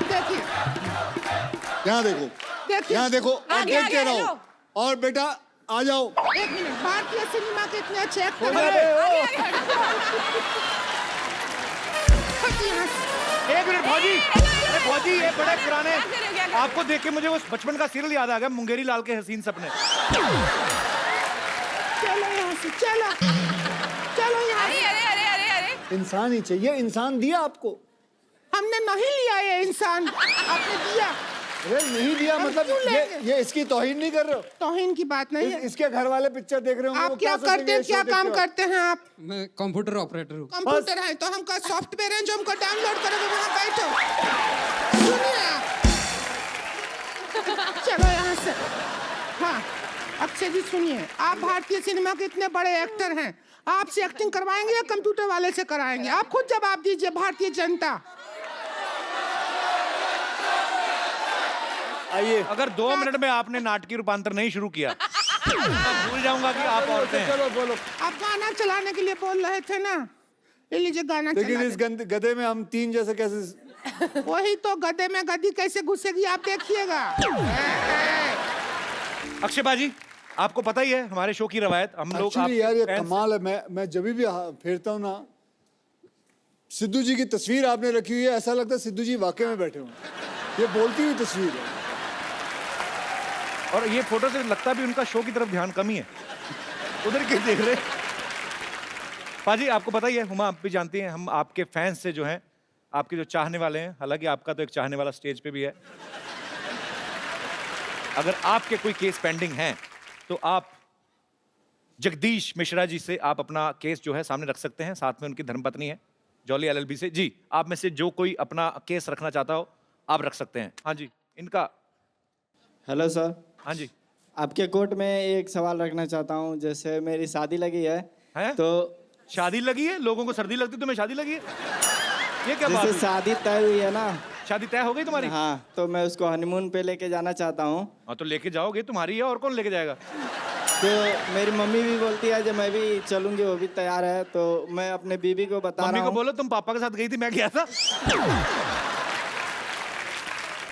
Speaker 6: देखिए,
Speaker 1: यहाँ देखो, यहाँ देखो, और देखते रहो। और बेटा आ जाओ।
Speaker 6: 1 मिनट, भारतीय सिनेमा के इतने अच्छे एक्टर
Speaker 5: एक मिनट भौजी, अरे भौजी ये बड़े पुराने, आपको देख के मुझे वो बचपन का सीरियल याद आ गया, मुंगेरी लाल के हसीन सपने।
Speaker 6: चलो यहाँ से, चलो यहाँ।
Speaker 11: अरे
Speaker 1: इंसान ही चाहिए, इंसान दिया आपको।
Speaker 12: हमने नहीं लिया ये इंसान, आपने दिया।
Speaker 1: अरे नहीं दिया मतलब
Speaker 12: क्यों
Speaker 1: ये इसकी तौहीन नहीं कर रहे हो?
Speaker 12: तौहीन की बात नहीं है।
Speaker 1: इसके घर वाले पिक्चर देख रहे होंगे,
Speaker 12: आप
Speaker 1: वो
Speaker 12: क्या
Speaker 1: सोचेंगे
Speaker 12: करते हैं,
Speaker 1: ये
Speaker 12: क्या
Speaker 1: शो देख
Speaker 12: काम
Speaker 1: के?
Speaker 12: करते हैं आप?
Speaker 9: मैं कंप्यूटर ऑपरेटर हूँ।
Speaker 12: कंप्यूटर है तो हमका सॉफ्टवेयर है जो हमको डाउनलोड करोगे, वहाँ बैठो। सुनिए आप, चलो यहाँ से। हाँ अक्षय जी सुनिए, आप भारतीय सिनेमा के इतने बड़े एक्टर हैं, आपसे एक्टिंग करवाएंगे या कंप्यूटर वाले से कराएंगे? आप खुद जवाब दीजिए भारतीय जनता।
Speaker 1: आइए,
Speaker 5: अगर 2 मिनट में आपने नाटकीय रूपांतर नहीं शुरू किया तो भूल जाऊंगा कि आप औरतें हैं।
Speaker 1: चलो बोलो।
Speaker 12: आप गाना चलाने के लिए बोल रहे थे ना, ले लीजिए गाना
Speaker 1: लेकिन
Speaker 12: चला
Speaker 1: इस गधे में हम 3 जैसे कैसे?
Speaker 12: वही तो, गधे में गधी कैसे घुसेगी आप देखिएगा।
Speaker 5: अक्षय बाजी, आपको पता ही है हमारे शो की रवायत, हम लोग
Speaker 1: Actually, यार ये
Speaker 5: fans हैं।
Speaker 1: कमाल है। मैं जब भी फेरता हूँ ना, सिद्धू जी की तस्वीर आपने रखी हुई है, ऐसा लगता है सिद्धू जी वाकई में बैठे हुए। ये बोलती हुई तस्वीर है।
Speaker 5: और ये फोटो से लगता भी उनका शो की तरफ ध्यान कम ही है, उधर के देख रहे। पाजी आपको पता ही है, हुमा आप भी जानती हैं, हम आपके फैंस से जो हैं, आपके जो चाहने वाले हैं, हालांकि आपका तो एक चाहने वाला स्टेज पे भी है। अगर आपके कोई केस पेंडिंग हैं तो आप जगदीश मिश्रा जी से आप अपना केस जो है सामने रख सकते हैं, साथ में उनकी धर्मपत्नी है जॉली एलएलबी से। जी, आप में से जो कोई अपना केस रखना चाहता हो आप रख सकते हैं। हाँ जी, इनका।
Speaker 4: Hello sir.
Speaker 5: हाँ जी,
Speaker 4: आपके कोर्ट में एक सवाल रखना चाहता हूँ। जैसे मेरी शादी लगी है, तो
Speaker 5: शादी लगी है? लोगों को सर्दी लगती है, तुम्हें शादी लगी है? ये क्या बात
Speaker 4: जैसे
Speaker 5: हुई?
Speaker 4: शादी तय हुई है ना।
Speaker 5: शादी तय हो गई तुम्हारी?
Speaker 4: हाँ, तो मैं उसको हनीमून पे लेके जाना चाहता हूँ।
Speaker 5: हाँ तो लेके जाओगे, तुम्हारी है, और कौन लेके जाएगा?
Speaker 4: तो मेरी मम्मी भी बोलती है जब मैं भी चलूंगी, वो भी तैयार है। तो मैं अपने बीबी को बता
Speaker 5: मम्मी
Speaker 4: रहा
Speaker 5: को
Speaker 4: हूँ,
Speaker 5: बोलो तुम पापा के साथ गई थी, मैं गया था।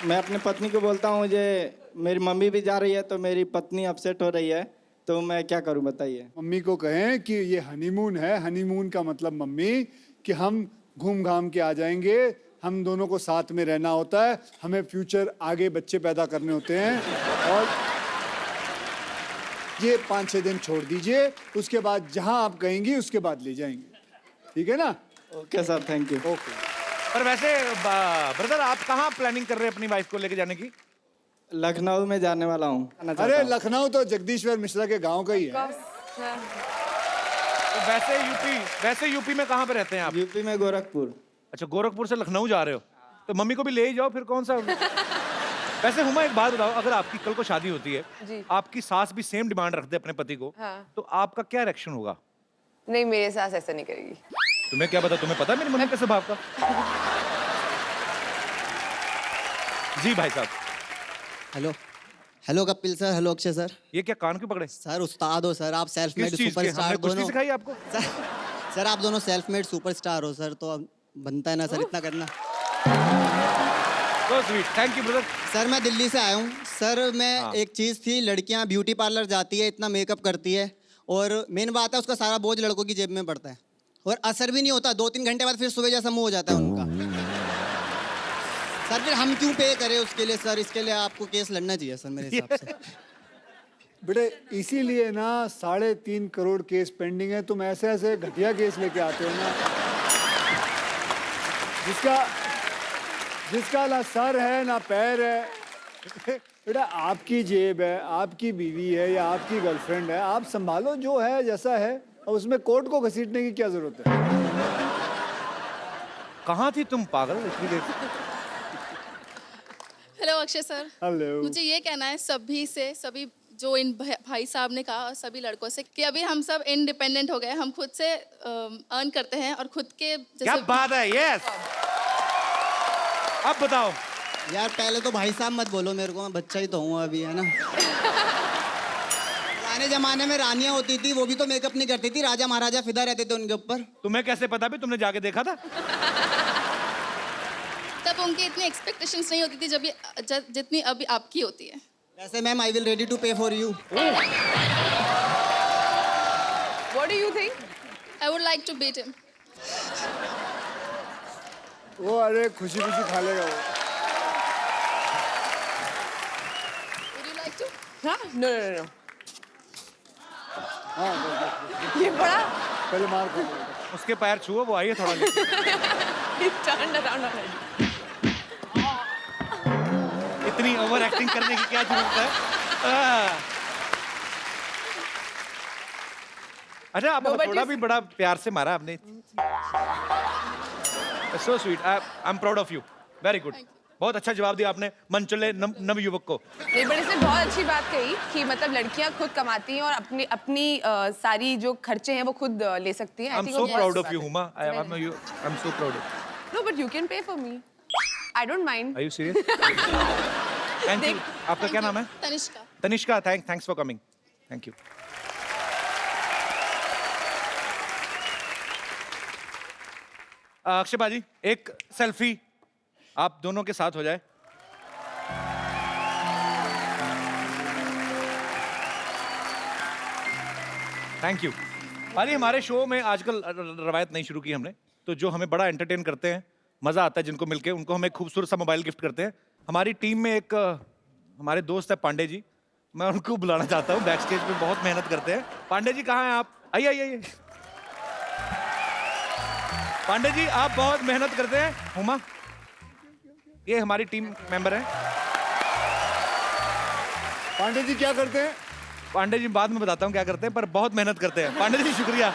Speaker 4: मैं अपनी पत्नी को बोलता हूँ जे मेरी मम्मी भी जा रही है, तो मेरी पत्नी अपसेट हो रही है, तो मैं क्या करूँ बताइए।
Speaker 1: मम्मी को कहें कि ये हनीमून है। हनीमून का मतलब मम्मी कि हम घूम घाम के आ जाएंगे, हम दोनों को साथ में रहना होता है, हमें फ्यूचर आगे बच्चे पैदा करने होते हैं। और ये 5-6 दिन छोड़ दीजिए, उसके बाद जहां आप कहेंगी उसके बाद ले जाएंगे, ठीक है ना?
Speaker 4: Okay sir, thank you.
Speaker 1: Okay.
Speaker 5: पर वैसे ब्रदर आप कहाँ प्लानिंग कर रहे हैं अपनी वाइफ को लेके जाने की?
Speaker 4: लखनऊ में जाने वाला हूँ।
Speaker 1: अरे लखनऊ तो जगदीश्वर मिश्रा के गांव का ही है।
Speaker 5: तो वैसे यूपी में कहाँ पे रहते हैं आप?
Speaker 4: यूपी में गोरखपुर।
Speaker 5: अच्छा, गोरखपुर से लखनऊ जा रहे हो, तो मम्मी को भी ले ही जाओ फिर, कौन सा। वैसे हुमा एक बात बताओ, अगर आपकी कल को शादी होती है,
Speaker 11: जी।
Speaker 5: आपकी सास भी सेम डिमांड रख दे अपने पति को,
Speaker 11: हाँ।
Speaker 5: तो आपका क्या रिएक्शन होगा?
Speaker 11: नहीं, मेरे साथ ऐसा नहीं करेगी।
Speaker 5: तुम्हें क्या पता, तुम्हें पता है मेरी मम्मी के स्वभाव का। जी भाई साहब।
Speaker 13: Hello hello Kapil sir, hello Akshay sir.
Speaker 5: ये क्या कान क्यों पकड़े?
Speaker 13: सर उस्ताद हो सर, आप सेल्फ मेड
Speaker 5: किस चीज के?
Speaker 13: सुपरस्टार
Speaker 5: हमने कुश्ती
Speaker 13: दोनों।
Speaker 5: सिखाई आपको?
Speaker 13: सर आप दोनों सेल्फ मेड सुपरस्टार हो सर, तो अब बनता है ना सर इतना करना।
Speaker 5: So sweet, thank you brother।
Speaker 13: Sir मैं दिल्ली से आया हूँ सर। मैं एक चीज़ थी, लड़कियाँ ब्यूटी पार्लर जाती है, इतना मेकअप करती है, और मेन बात है उसका सारा बोझ लड़कों की जेब में पड़ता है, और असर भी नहीं होता। 2-3 घंटे बाद फिर सुबह जैसा मुंह हो जाता है उनका। सर फिर हम क्यों पे करें उसके लिए सर? इसके लिए आपको केस लड़ना चाहिए सर मेरे हिसाब से।
Speaker 1: बेटे इसीलिए ना 3.5 करोड़ केस पेंडिंग है। तुम ऐसे ऐसे घटिया केस लेके आते हो ना, जिसका ना सर है ना पैर है। बेटा आपकी जेब है, आपकी बीवी है या आपकी गर्लफ्रेंड है, आप संभालो जो है जैसा है, और उसमें कोर्ट को घसीटने की क्या जरूरत है?
Speaker 5: कहाँ थी तुम पागल इतनी देर?
Speaker 14: Hello Akshay sir.
Speaker 1: हेलो।
Speaker 14: मुझे ये कहना है सभी जो इन भाई साहब ने कहा, और सभी लड़कों से, कि अभी हम सब इंडिपेंडेंट हो गए, हम खुद से अर्न करते हैं और खुद के
Speaker 5: क्या बात है। यस, अब बताओ
Speaker 13: यार। पहले तो भाई साहब मत बोलो मेरे को, मैं बच्चा ही तो हूँ अभी, है ना। पुराने जमाने में रानियां होती थी, वो भी तो मेकअप नहीं करती थी, राजा महाराजा फिदा रहते थे उनके ऊपर।
Speaker 5: तुम्हें कैसे पता भी? तुमने जाके देखा था?
Speaker 14: तब उनकी इतनी एक्सपेक्टेशंस नहीं होती थी जितनी अभी आपकी होती है।
Speaker 13: वैसे ma'am I will ready to pay for you.
Speaker 11: What do you think?
Speaker 14: I would like to beat him.
Speaker 1: वो अरे खुशी खुशी खा लेगा वो।
Speaker 14: Would you like to?
Speaker 11: हाँ? No.
Speaker 1: हाँ
Speaker 11: ये बड़ा
Speaker 1: पहले मार खा।
Speaker 5: उसके पैर छुओ, वो आई है थोड़ा।
Speaker 11: He turned around already.
Speaker 5: इतनी ओवर एक्टिंग करने की क्या जरूरत है? अच्छा, आप थोड़ा भी बड़ा प्यार से मारा आपने. So sweet. I'm proud of you. Very good. बहुत अच्छा जवाब दिया आपने मनचले नव युवक को.
Speaker 11: नहीं, बट इसने बहुत अच्छी बात कही कि मतलब लड़कियां खुद कमाती हैं और अपनी सारी जो खर्चे हैं वो खुद ले सकती हैं.
Speaker 5: I'm so proud of you, Huma. I'm so proud of you.
Speaker 11: No, but you can pay for me. I don't mind.
Speaker 5: Are you serious? Thank you. आपका क्या नाम है?
Speaker 14: Tanishka.
Speaker 5: Tanishka, thanks for coming. Thank you. Akshay बाजी, एक सेल्फी आप दोनों के साथ हो जाए. Thank you. अरे हमारे शो में आजकल रवायत नहीं शुरू की हमने, तो जो हमें बड़ा एंटरटेन करते हैं, मजा आता है जिनको मिलके, उनको हम एक खूबसूरत सा मोबाइल गिफ्ट करते हैं. हमारी टीम में एक हमारे दोस्त है पांडे जी, मैं उनको बुलाना चाहता हूँ. बैक स्टेज पे बहुत मेहनत करते हैं. पांडे जी कहाँ हैं आप? आइए. पांडे जी आप बहुत मेहनत करते हैं. हुमा, ये हमारी टीम मेंबर है.
Speaker 1: पांडे जी क्या करते हैं?
Speaker 5: पांडे जी बाद में बताता हूँ क्या करते हैं, पर बहुत मेहनत करते हैं. पांडे जी शुक्रिया.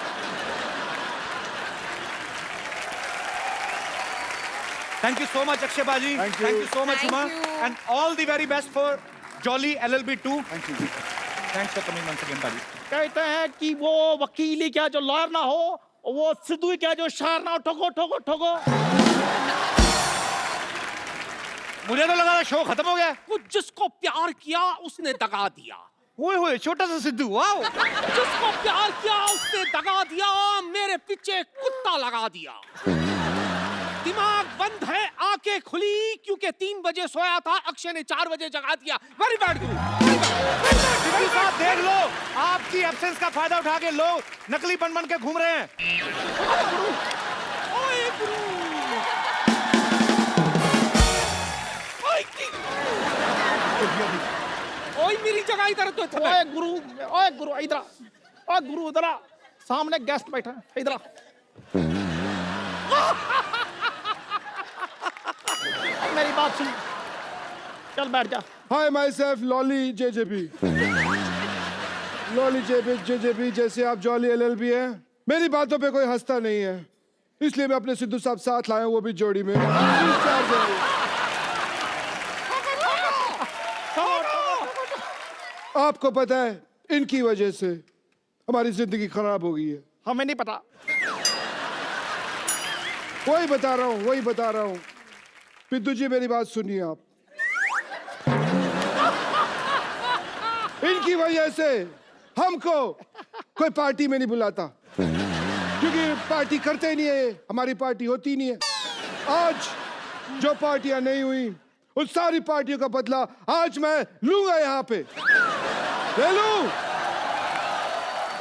Speaker 5: Thank you so much Akshay बाजी. Thank you so much Huma, and all the very best for Jolly LLB 2. Thank you. Thanks for coming once again बाजी.
Speaker 2: कहते हैं कि वो वकीली क्या जो लॉयर ना हो, वो सिद्धू क्या जो शार ना हो. ठोको.
Speaker 5: मुझे तो लगा शो खत्म हो गया.
Speaker 3: वो जिसको प्यार किया उसने दगा दिया.
Speaker 5: ओए छोटा सा सिद्धू. वाओ.
Speaker 3: जिसको प्यार किया उसने दगा दिया, मेरे पीछे कुत्ता लगा दिया. दिमाग बंद है, आंखें खुली क्योंकि 3 बजे सोया था, अक्षय ने 4 बजे जगा दिया. वेरी बैड गुरु.
Speaker 5: सिद्धू साहब देख लो, आपकी एब्सेंस का फायदा उठा के लोग नकली बन के घूम रहे हैं.
Speaker 3: ओए गुरु. ओए मेरी जगह इधर तो.
Speaker 2: ओए गुरु इधर. ओए गुरु इधर. सामने गेस्ट बैठा है, इधर. मेरी बात सुन, चल बैठ जा.
Speaker 6: हाय माई सेल्फ लॉली JJB. लॉली JJB जैसे आप जॉली LLB है. मेरी बातों पे कोई हंसता नहीं है, इसलिए मैं अपने सिद्धू साहब साथ लाया हूं, वो भी जोड़ी में. आपको पता है इनकी वजह से हमारी जिंदगी खराब हो गई है.
Speaker 2: हमें नहीं पता.
Speaker 6: वही बता रहा हूँ. पिद्दू जी मेरी बात सुनिए आप. इनकी वजह से हमको कोई पार्टी में नहीं बुलाता, क्योंकि पार्टी करते ही नहीं है, हमारी पार्टी होती ही नहीं है. आज जो पार्टियां नहीं हुई उन सारी पार्टियों का बदला आज मैं लूंगा यहाँ पे. ले लूं.